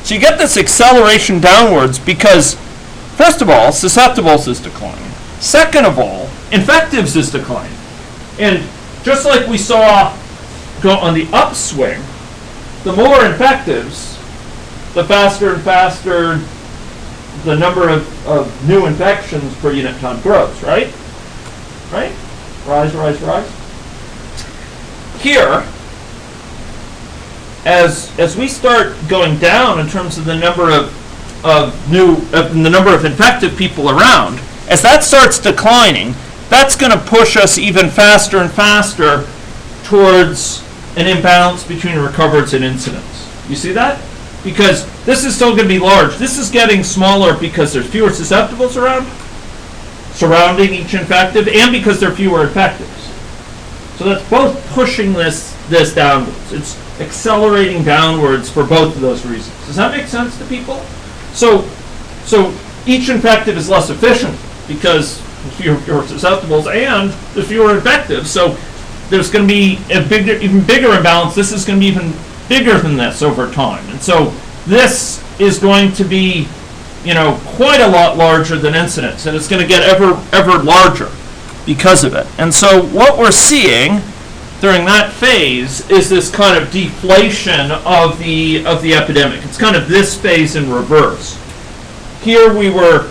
So you get this acceleration downwards because, first of all, susceptibles is declining. Second of all, infectives is declining. And just like we saw go on the upswing, the more infectives, the faster and faster the number of new infections per unit time grows, right? Right? Rise, rise, rise. Here, as we start going down in terms of the number of the number of infected people around, as that starts declining, that's going to push us even faster and faster towards an imbalance between recovereds and incidents. You see that? Because this is still going to be large. This is getting smaller because there's fewer susceptibles around, surrounding each infective, and because there are fewer infectives. So that's both pushing this downwards. It's accelerating downwards for both of those reasons. Does that make sense to people? So each infective is less efficient because fewer susceptibles and the fewer infectives. So there's going to be even bigger imbalance. This is going to be even bigger than this over time. And so this is going to be, quite a lot larger than incidence, and it's going to get ever larger because of it. And so what we're seeing during that phase is this kind of deflation of the epidemic. It's kind of this phase in reverse. Here the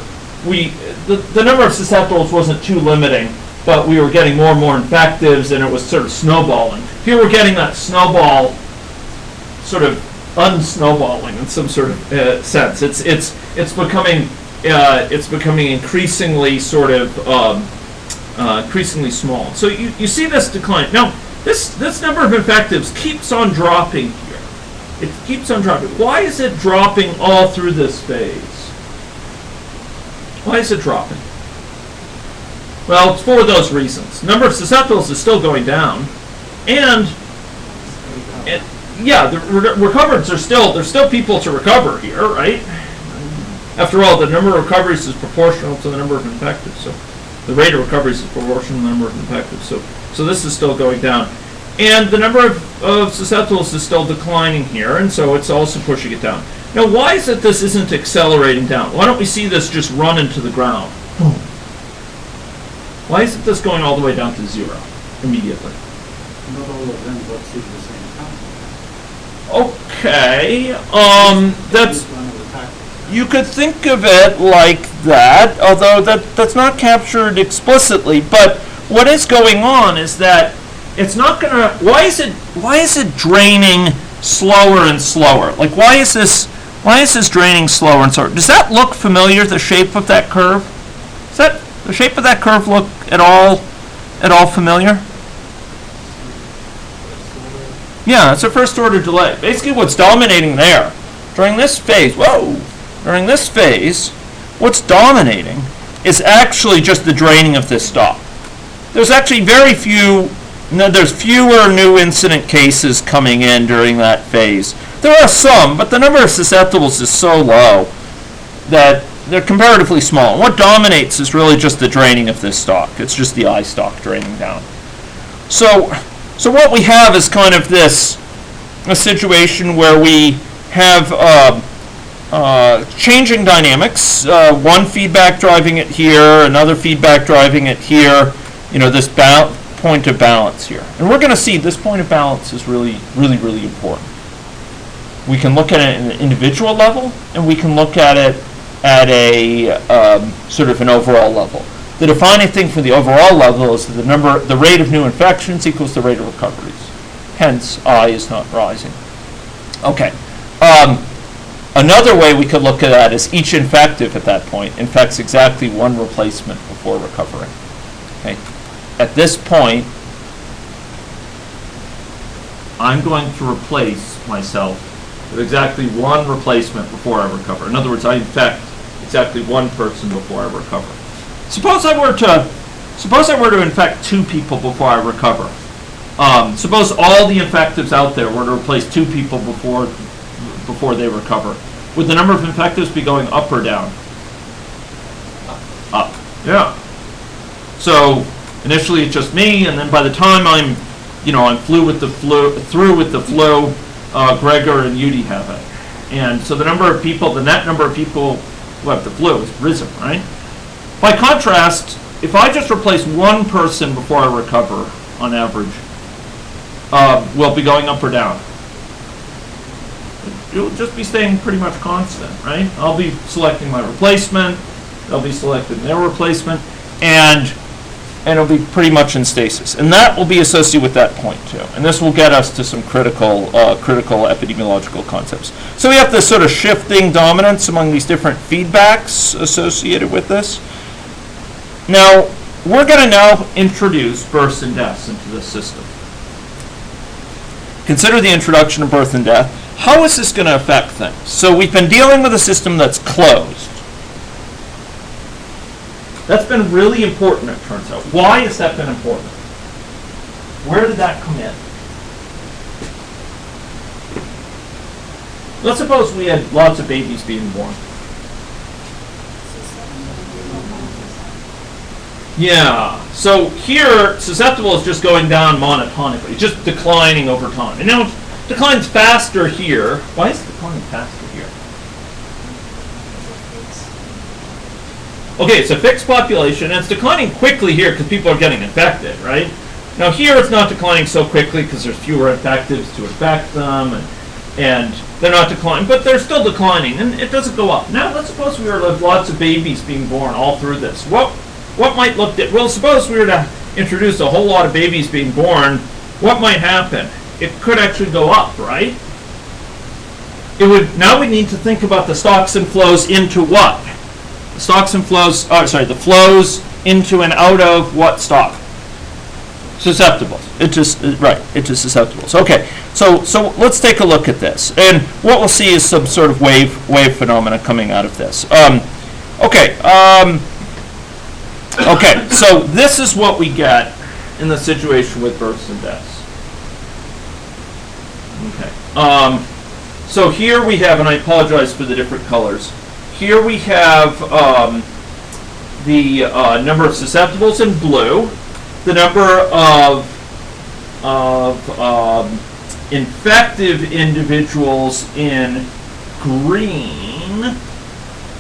number of susceptibles wasn't too limiting, but we were getting more and more infectives, and it was sort of snowballing. Here we're getting that snowball sort of unsnowballing in some sort of sense. It's becoming increasingly sort of increasingly small. So you see this decline. Now this number of infectives keeps on dropping here. It keeps on dropping. Why is it dropping all through this phase? Why is it dropping? Well, it's for those reasons. Number of susceptibles is still going down, and yeah, the recovereds there's still people to recover here, right? After all, the number of recoveries is proportional to the number of infectives. So the rate of recoveries is proportional to the number of infectives. So this is still going down. And the number of susceptibles is still declining here, and so it's also pushing it down. Now, why is it this isn't accelerating down? Why don't we see this just run into the ground? Boom. Why isn't this going all the way down to zero immediately? Not all of them got sick at the same time. Okay, that's, you could think of it like that, although that's not captured explicitly. But what is going on is that it's not gonna. Why is it draining slower and slower? Like why is this draining slower and slower? Does that look familiar? The shape of that curve? Does that the shape of that curve look at all familiar? Yeah, it's a first order delay. Basically what's dominating there, during this phase, what's dominating is actually just the draining of this stock. There's actually there's fewer new incident cases coming in during that phase. There are some, but the number of susceptibles is so low that they're comparatively small. And what dominates is really just the draining of this stock. It's just the eye stock draining down. So what we have is kind of a situation where we have changing dynamics. One feedback driving it here, another feedback driving it here. This point of balance here. And we're going to see this point of balance is really, really, really important. We can look at it at an individual level, and we can look at it at a sort of an overall level. The defining thing for the overall level is that the rate of new infections equals the rate of recoveries. Hence, I is not rising. Okay. Another way we could look at that is each infective at that point infects exactly one replacement before recovering. Okay. At this point, I'm going to replace myself with exactly one replacement before I recover. In other words, I infect exactly one person before I recover. Suppose I were to infect two people before I recover. Suppose all the infectives out there were to replace two people before they recover. Would the number of infectives be going up or down? Up. Yeah. So initially it's just me, and then by the time I'm through with the flu, Gregor and Yudi have it. And so the net number of people who have the flu is risen, right? By contrast, if I just replace one person before I recover, on average, will be going up or down? It will just be staying pretty much constant, right? I'll be selecting my replacement, they'll be selecting their replacement, and it'll be pretty much in stasis. And that will be associated with that point too. And this will get us to some critical epidemiological concepts. So we have this sort of shifting dominance among these different feedbacks associated with this. Now, we're going to now introduce births and deaths into this system. Consider the introduction of birth and death. How is this going to affect things? So we've been dealing with a system that's closed. That's been really important, it turns out. Why has that been important? Where did that come in? Let's suppose we had lots of babies being born. Yeah, so here, susceptible is just going down monotonically, just declining over time. And now it declines faster here. Why is it declining faster here? Okay, it's a fixed population, and it's declining quickly here because people are getting infected, right? Now here it's not declining so quickly because there's fewer infectives to infect them, and they're not declining, but they're still declining, and it doesn't go up. Now let's suppose we were to have lots of babies being born all through this. What might look at, well, suppose we were to introduce a whole lot of babies being born, what might happen? It could actually go up, right? Now we need to think about the stocks and flows into what? The stocks and flows, the flows into and out of what stock? Susceptibles. Into susceptibles. Okay, so let's take a look at this. And what we'll see is some sort of wave phenomena coming out of this. Okay, so this is what we get in the situation with births and deaths. Okay. So here we have, and I apologize for the different colors. Here we have the number of susceptibles in blue, the number of infective individuals in green,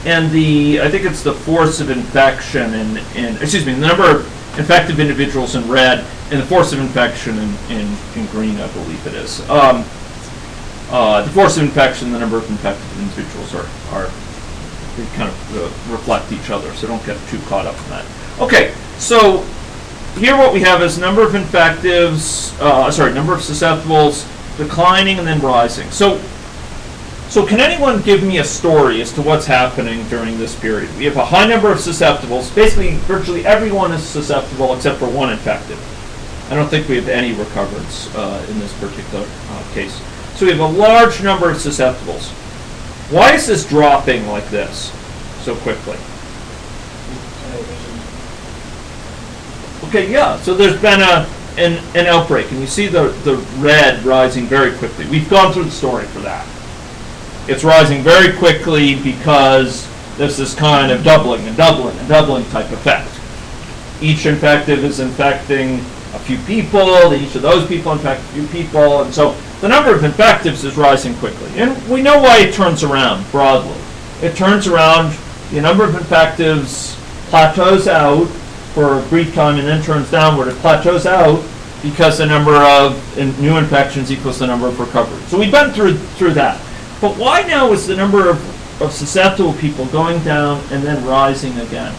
and I think it's the force of infection the number of infective individuals in red, and the force of infection in green, I believe it is. The force of infection, the number of infected individuals they kind of reflect each other, so don't get too caught up in that. Okay, so here what we have is number of infectives, number of susceptibles declining and then rising. So can anyone give me a story as to what's happening during this period? We have a high number of susceptibles. Basically, virtually everyone is susceptible except for one infected. I don't think we have any recurrence in this particular case. So we have a large number of susceptibles. Why is this dropping like this so quickly? Okay, yeah, so there's been an outbreak, and you see the red rising very quickly. We've gone through the story for that. It's rising very quickly because there's this kind of doubling and doubling and doubling type effect. Each infective is infecting a few people, each of those people infect a few people, and so the number of infectives is rising quickly. And we know why it turns around broadly. It turns around, the number of infectives plateaus out, for a brief time and then turns downward. It plateaus out because the number of new infections equals the number of recoveries. So we've been through that. But why now is the number of susceptible people going down and then rising again?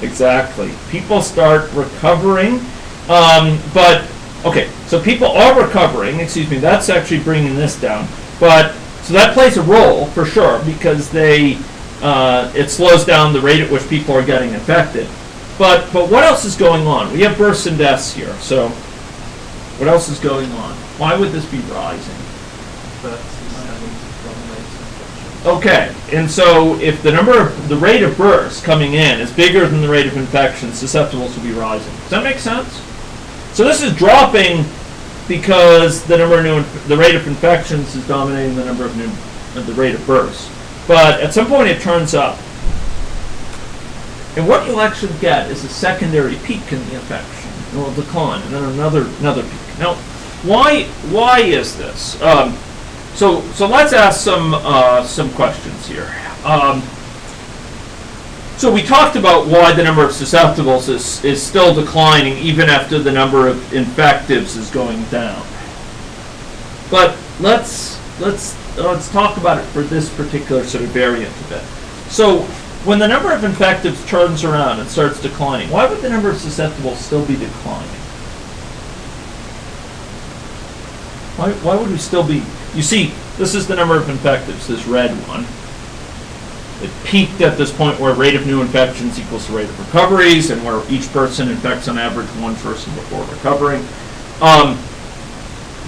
Exactly. People start recovering, but, okay, so people are recovering, excuse me, that's actually bringing this down. But, so that plays a role, for sure, because it slows down the rate at which people are getting infected. But what else is going on? We have births and deaths here, so what else is going on? Why would this be rising? Okay, and so if the rate of births coming in is bigger than the rate of infections, susceptibles will be rising. Does that make sense? So this is dropping because the rate of infections is dominating the the rate of births. But at some point it turns up. And what you'll actually get is a secondary peak in the infection. It will decline, and then another peak. Now, why is this? So let's ask some questions here. So we talked about why the number of susceptibles is still declining even after the number of infectives is going down. But let's talk about it for this particular sort of variant of it. So when the number of infectives turns around and starts declining, why would the number of susceptibles still be declining? Why would we still be? You see, this is the number of infectives, this red one. It peaked at this point where rate of new infections equals the rate of recoveries, and where each person infects on average one person before recovering.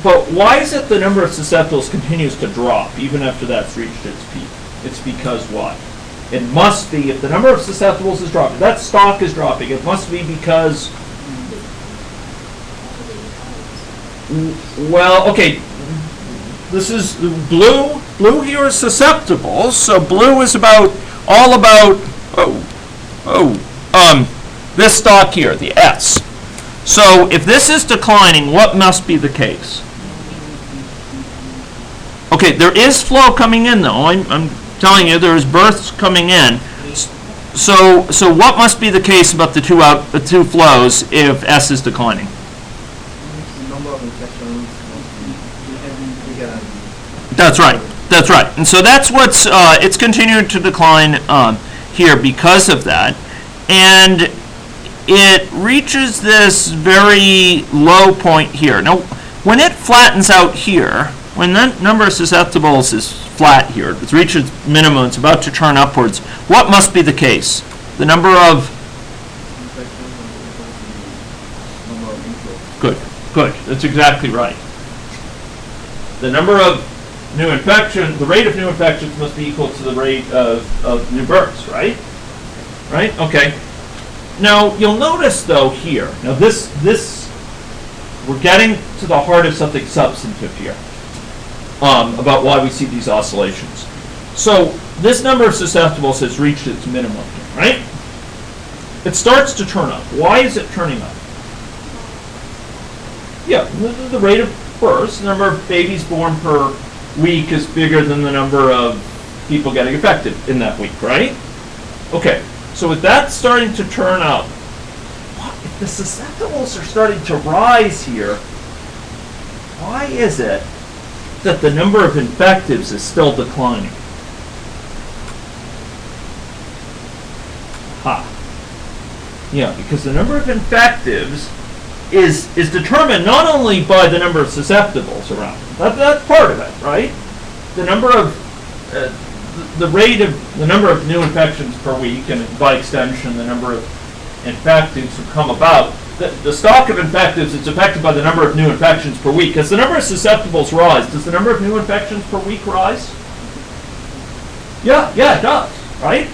But why is it the number of susceptibles continues to drop even after that's reached its peak? It's because what? It must be, if the number of susceptibles is dropping, that stock is dropping, it must be because, well, okay, this is blue. Blue here is susceptibles, so blue is all about this stock here, the S. So if this is declining, what must be the case? Okay, there is flow coming in though. I'm telling you, there is births coming in. So what must be the case about the two flows if S is declining? Number of infections That's right. That's right. And so that's what's it's continuing to decline here because of that, and it reaches this very low point here. Now, when it flattens out here, when that number of susceptibles is flat here, it reaches minimum, it's about to turn upwards, what must be the case? The number of... Good, good. That's exactly right. The number of new infection, the rate of new infections must be equal to the rate of new births, right? Right? Okay. Now, you'll notice, though, here, now this, we're getting to the heart of something substantive here, about why we see these oscillations. So, this number of susceptibles has reached its minimum here, right? It starts to turn up. Why is it turning up? Yeah, the rate of births, the number of babies born per week is bigger than the number of people getting infected in that week, right? Okay. So with that starting to turn up, if the susceptibles are starting to rise here, why is it that the number of infectives is still declining? Yeah, because the number of infectives is determined not only by the number of susceptibles around. That's part of it, right? The number of the number of new infections per week, and by extension, the number of infectives who come about. The stock of infectives is affected by the number of new infections per week. As the number of susceptibles rise, does the number of new infections per week rise? Yeah, it does, right?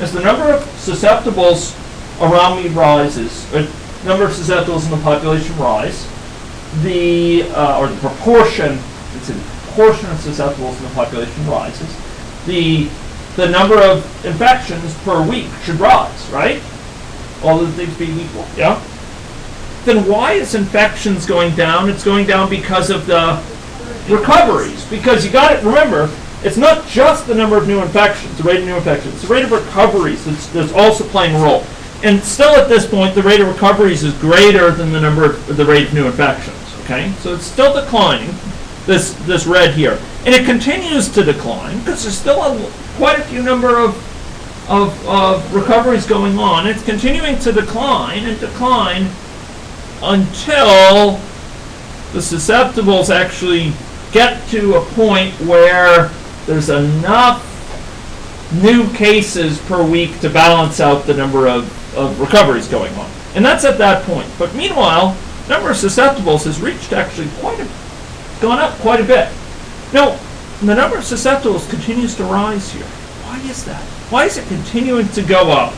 As the number of susceptibles around me rises, or number of susceptibles in the population rise, or the proportion, it's a proportion of susceptibles in the population rises, the number of infections per week should rise, right? All of the things being equal, yeah? Then why is infections going down? It's going down because of the recoveries. Because you got to remember, it's not just the number of new infections, the rate of new infections, it's the rate of recoveries that's also playing a role. And still at this point, the rate of recoveries is greater than the rate of new infections, okay? So it's still declining, this red here. And it continues to decline because there's still quite a few number of recoveries going on. It's continuing to decline and decline until the susceptibles actually get to a point where there's enough new cases per week to balance out the number of recoveries going on. And that's at that point. But meanwhile, the number of susceptibles has reached actually gone up quite a bit. Now, the number of susceptibles continues to rise here. Why is that? Why is it continuing to go up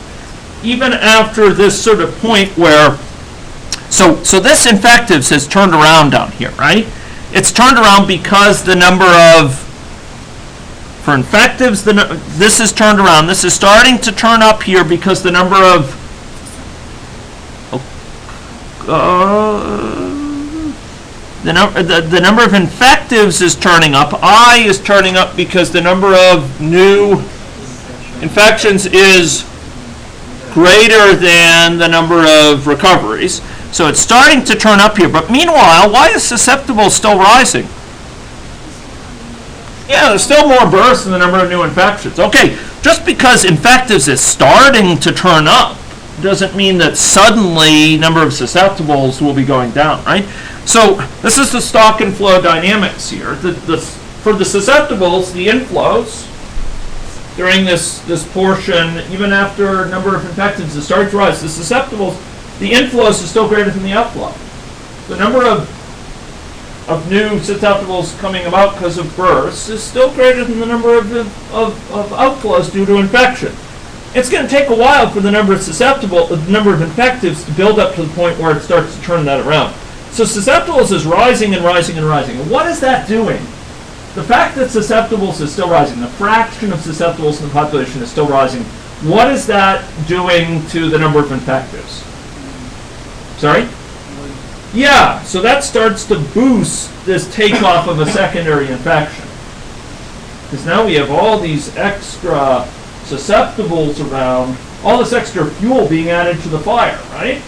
even after this sort of point where, so this infectives has turned around down here, right? It's turned around because the number of, for infectives, this is turned around. This is starting to turn up here because the number of, the number of infectives is turning up. I is turning up because the number of new infections is greater than the number of recoveries. So it's starting to turn up here. But meanwhile, why is susceptible still rising? Yeah, there's still more births than the number of new infections. Okay, just because infectives is starting to turn up doesn't mean that suddenly number of susceptibles will be going down, right? So this is the stock and flow dynamics here. For the susceptibles, the inflows during this portion, even after number of infectives is starting to rise, the susceptibles, the inflows is still greater than the outflow. The number of new susceptibles coming about because of births is still greater than the number of outflows due to infection. It's going to take a while for the number of infectives to build up to the point where it starts to turn that around. So susceptibles is rising and rising and rising. And what is that doing? The fact that susceptibles is still rising, the fraction of susceptibles in the population is still rising, what is that doing to the number of infectives? Sorry? Yeah, so that starts to boost this takeoff of a secondary infection. Because now we have all these extra susceptibles around, all this extra fuel being added to the fire, right?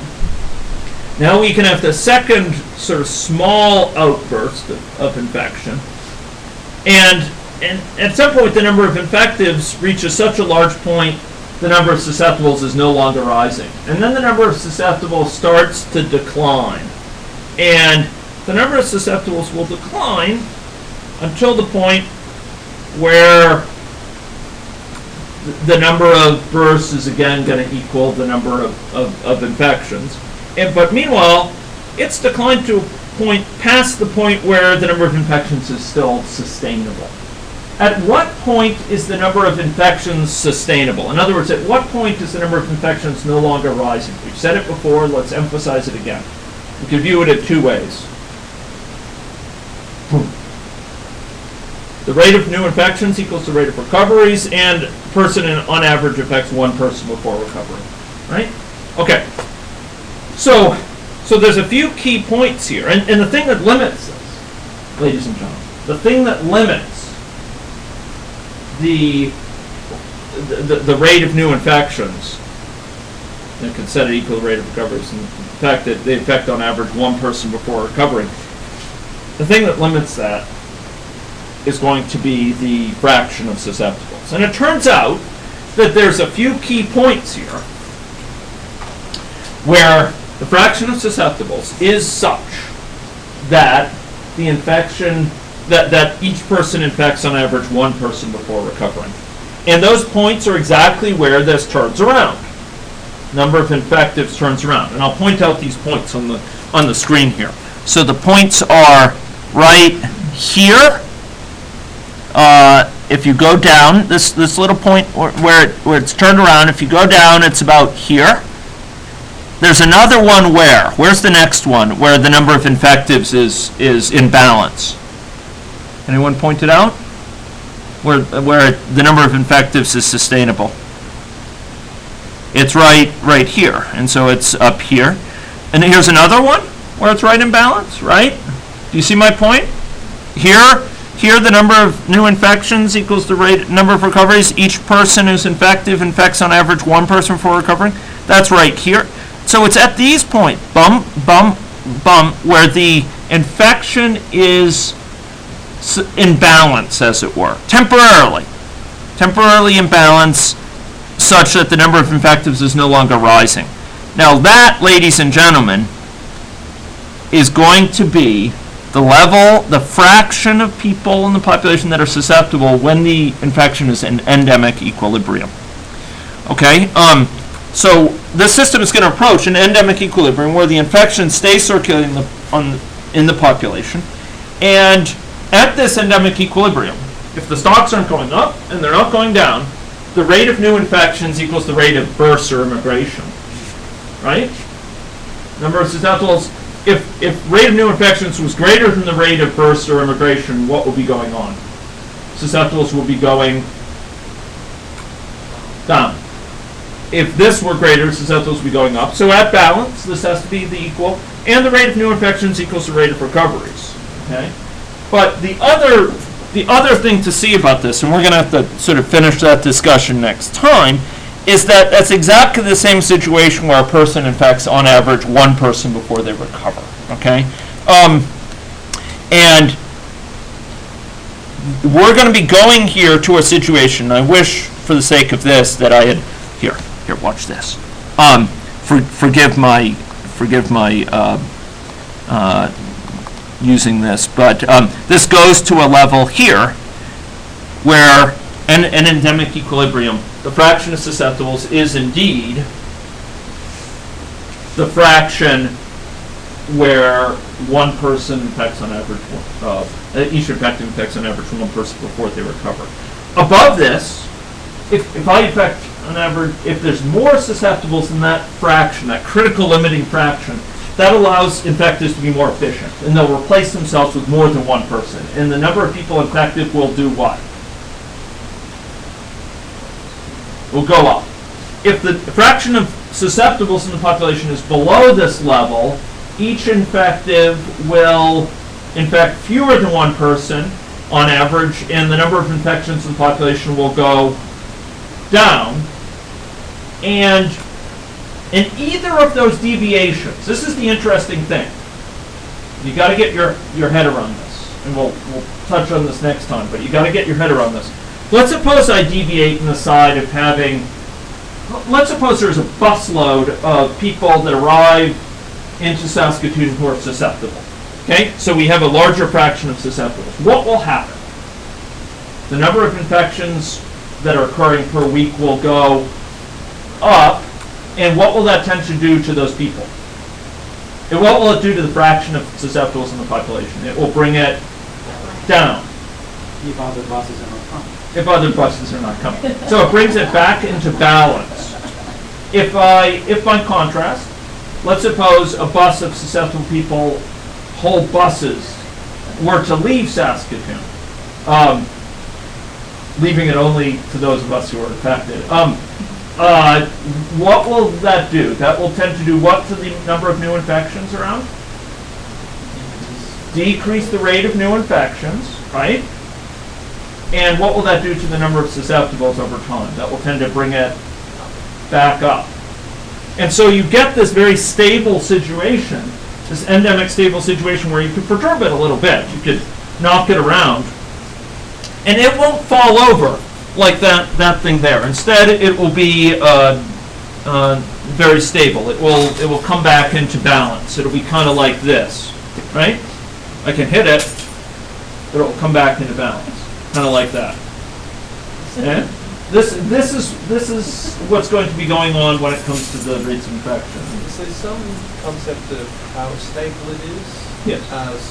Now we can have the second sort of small outburst of infection. And at some point the number of infectives reaches such a large point, the number of susceptibles is no longer rising. And then the number of susceptibles starts to decline. And the number of susceptibles will decline until the point where the number of births is again going to equal the number of infections. But meanwhile, it's declined to a point past the point where the number of infections is still sustainable. At what point is the number of infections sustainable? In other words, at what point is the number of infections no longer rising? We've said it before, let's emphasize it again. We can view it in two ways. The rate of new infections equals the rate of recoveries, and a person on average affects one person before recovery. Right? Okay. So there's a few key points here. And the thing that limits this, ladies and gentlemen, the thing that limits the rate of new infections, and can set it equal to the rate of recoveries, and the fact that they affect on average one person before recovering. The thing that limits that is going to be the fraction of susceptibles. And it turns out that there's a few key points here where the fraction of susceptibles is such that the infection, that each person infects on average one person before recovering. And those points are exactly where this turns around. Number of infectives turns around. And I'll point out these points on the screen here. So the points are right here. If you go down, this little point where it's turned around, if you go down, it's about here. There's another one where? Where's the next one where the number of infectives is in balance? Anyone point it out? Where the number of infectives is sustainable? It's right here, and so it's up here. And here's another one where it's right in balance, right? Do you see my point? Here, Here, the number of new infections equals the number of recoveries. Each person who's infective infects on average one person before recovering. That's right here. So it's at these points, where the infection is in balance, as it were, temporarily in balance, such that the number of infectives is no longer rising. Now that, ladies and gentlemen, is going to be the level, the fraction of people in the population that are susceptible when the infection is in endemic equilibrium. Okay? So this system is going to approach an endemic equilibrium where the infection stays circulating in the population. And at this endemic equilibrium, if the stocks aren't going up and they're not going down, the rate of new infections equals the rate of bursts or immigration. Right? Number of susceptibles. If rate of new infections was greater than the rate of bursts or immigration, what will be going on? Susceptibles will be going down. If this were greater, susceptibles will be going up. So at balance, this has to be the equal, and the rate of new infections equals the rate of recoveries. Okay? But the other thing to see about this, and we're going to have to sort of finish that discussion next time, is that that's exactly the same situation where a person infects, on average, one person before they recover. Okay? And we're going to be going here to a situation, I wish, for the sake of this, that I had, here, watch this. Forgive my using this, but this goes to a level here where an endemic equilibrium, the fraction of susceptibles is indeed the fraction where one person infects on average, each infected infects on average one person before they recover. Above this, if I infect on average, if there's more susceptibles than that fraction, that critical limiting fraction, that allows infectors to be more efficient, and they'll replace themselves with more than one person. And the number of people infected will do what? Will go up. If the fraction of susceptibles in the population is below this level, each infective will infect fewer than one person on average, and the number of infections in the population will go down. And in either of those deviations, this is the interesting thing. You got to get your head around this, and we'll touch on this next time, but you got to get your head around this. Let's suppose I deviate in the side of having, let's suppose there's a busload of people that arrive into Saskatoon who are susceptible. Okay, so we have a larger fraction of susceptibles. What will happen? The number of infections that are occurring per week will go up, and what will that tend to do to those people? And what will it do to the fraction of susceptibles in the population? It will bring it down. If other buses are not coming. If other buses are not coming. So it brings it back into balance. If by contrast, let's suppose a bus of susceptible people, whole buses, were to leave Saskatoon, leaving it only to those of us who are infected. What will that do? That will tend to do what to the number of new infections around? Decrease the rate of new infections, right? And what will that do to the number of susceptibles over time? That will tend to bring it back up. And so you get this very stable situation, this endemic stable situation where you could perturb it a little bit. You could knock it around. And it won't fall over like that thing there. Instead, it will be very stable. It will come back into balance. It'll be kind of like this, right? I can hit it, but it will come back into balance. Kind of like that. And this is what's going to be going on when it comes to the rates of infection. So some concept of how stable it is? Yes.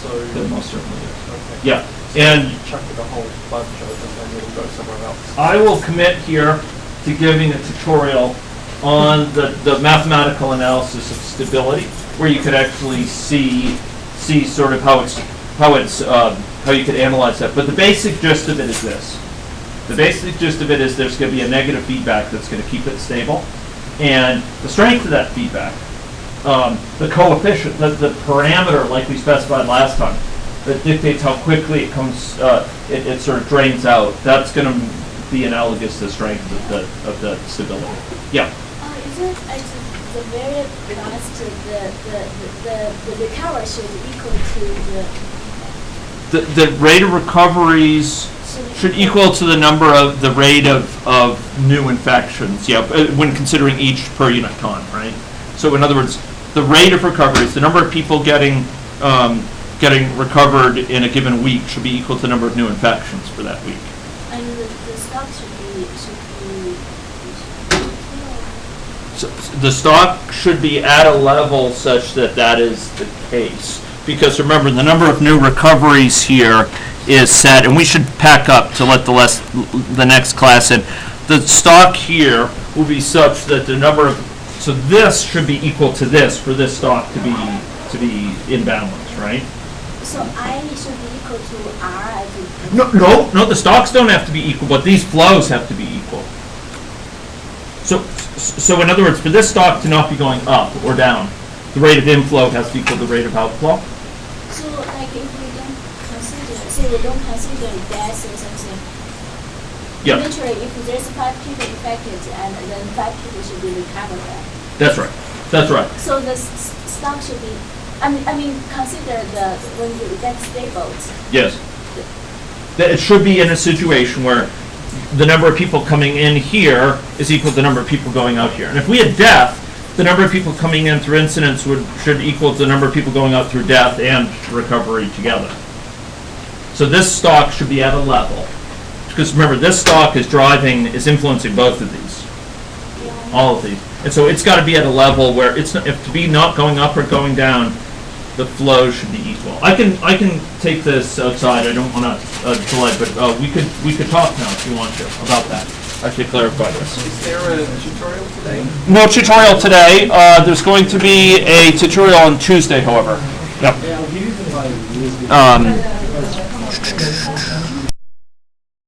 So There most certainly is. okay. Yeah. And You chuck it a whole bunch of it and then it'll go somewhere else. I will commit here to giving a tutorial on the mathematical analysis of stability, where you could actually see sort of how you could analyze that. But the basic gist of it is this. The basic gist of it is there's going to be a negative feedback that's going to keep it stable. And the strength of that feedback, the coefficient, the parameter like we specified last time, that dictates how quickly it comes, it sort of drains out. That's going to be analogous to the strength of the stability. Yeah. Is it the very last, the recovery should equal to The rate of recoveries should equal to the rate of new infections, yeah, when considering each per unit time, right? So in other words, the rate of recoveries, the number of people getting recovered in a given week should be equal to the number of new infections for that week. and the stock should be So the stock should be at a level such that that is the case. Because remember, the number of new recoveries here is set, and we should pack up to let the next class in. The stock here will be such that the number of, so this should be equal to this for this stock to be in balance, right? so I should be equal to R as No, the stocks don't have to be equal, but these flows have to be equal. So in other words, for this stock to not be going up or down, the rate of inflow has to equal the rate of outflow. So like if we don't consider, say we don't consider death or something. Yeah, Literally, if there's 5 people infected and then 5 people should be recovered. that's right. That's right. So the stock should be, I mean, consider when you get stable. Yes. That it should be in a situation where the number of people coming in here is equal to the number of people going out here. And if we had death, the number of people coming in through incidence should equal to the number of people going out through death and recovery together. So this stock should be at a level. Because remember, this stock is influencing both of these, all of these. And so it's got to be at a level where if to be not going up or going down, the flow should be equal. I can take this outside. I don't want to delay, but we could talk now if you want to about that. I should clarify this. Is there a tutorial today? No tutorial today. There's going to be a tutorial on Tuesday, however. Yep. Yeah, he was invited.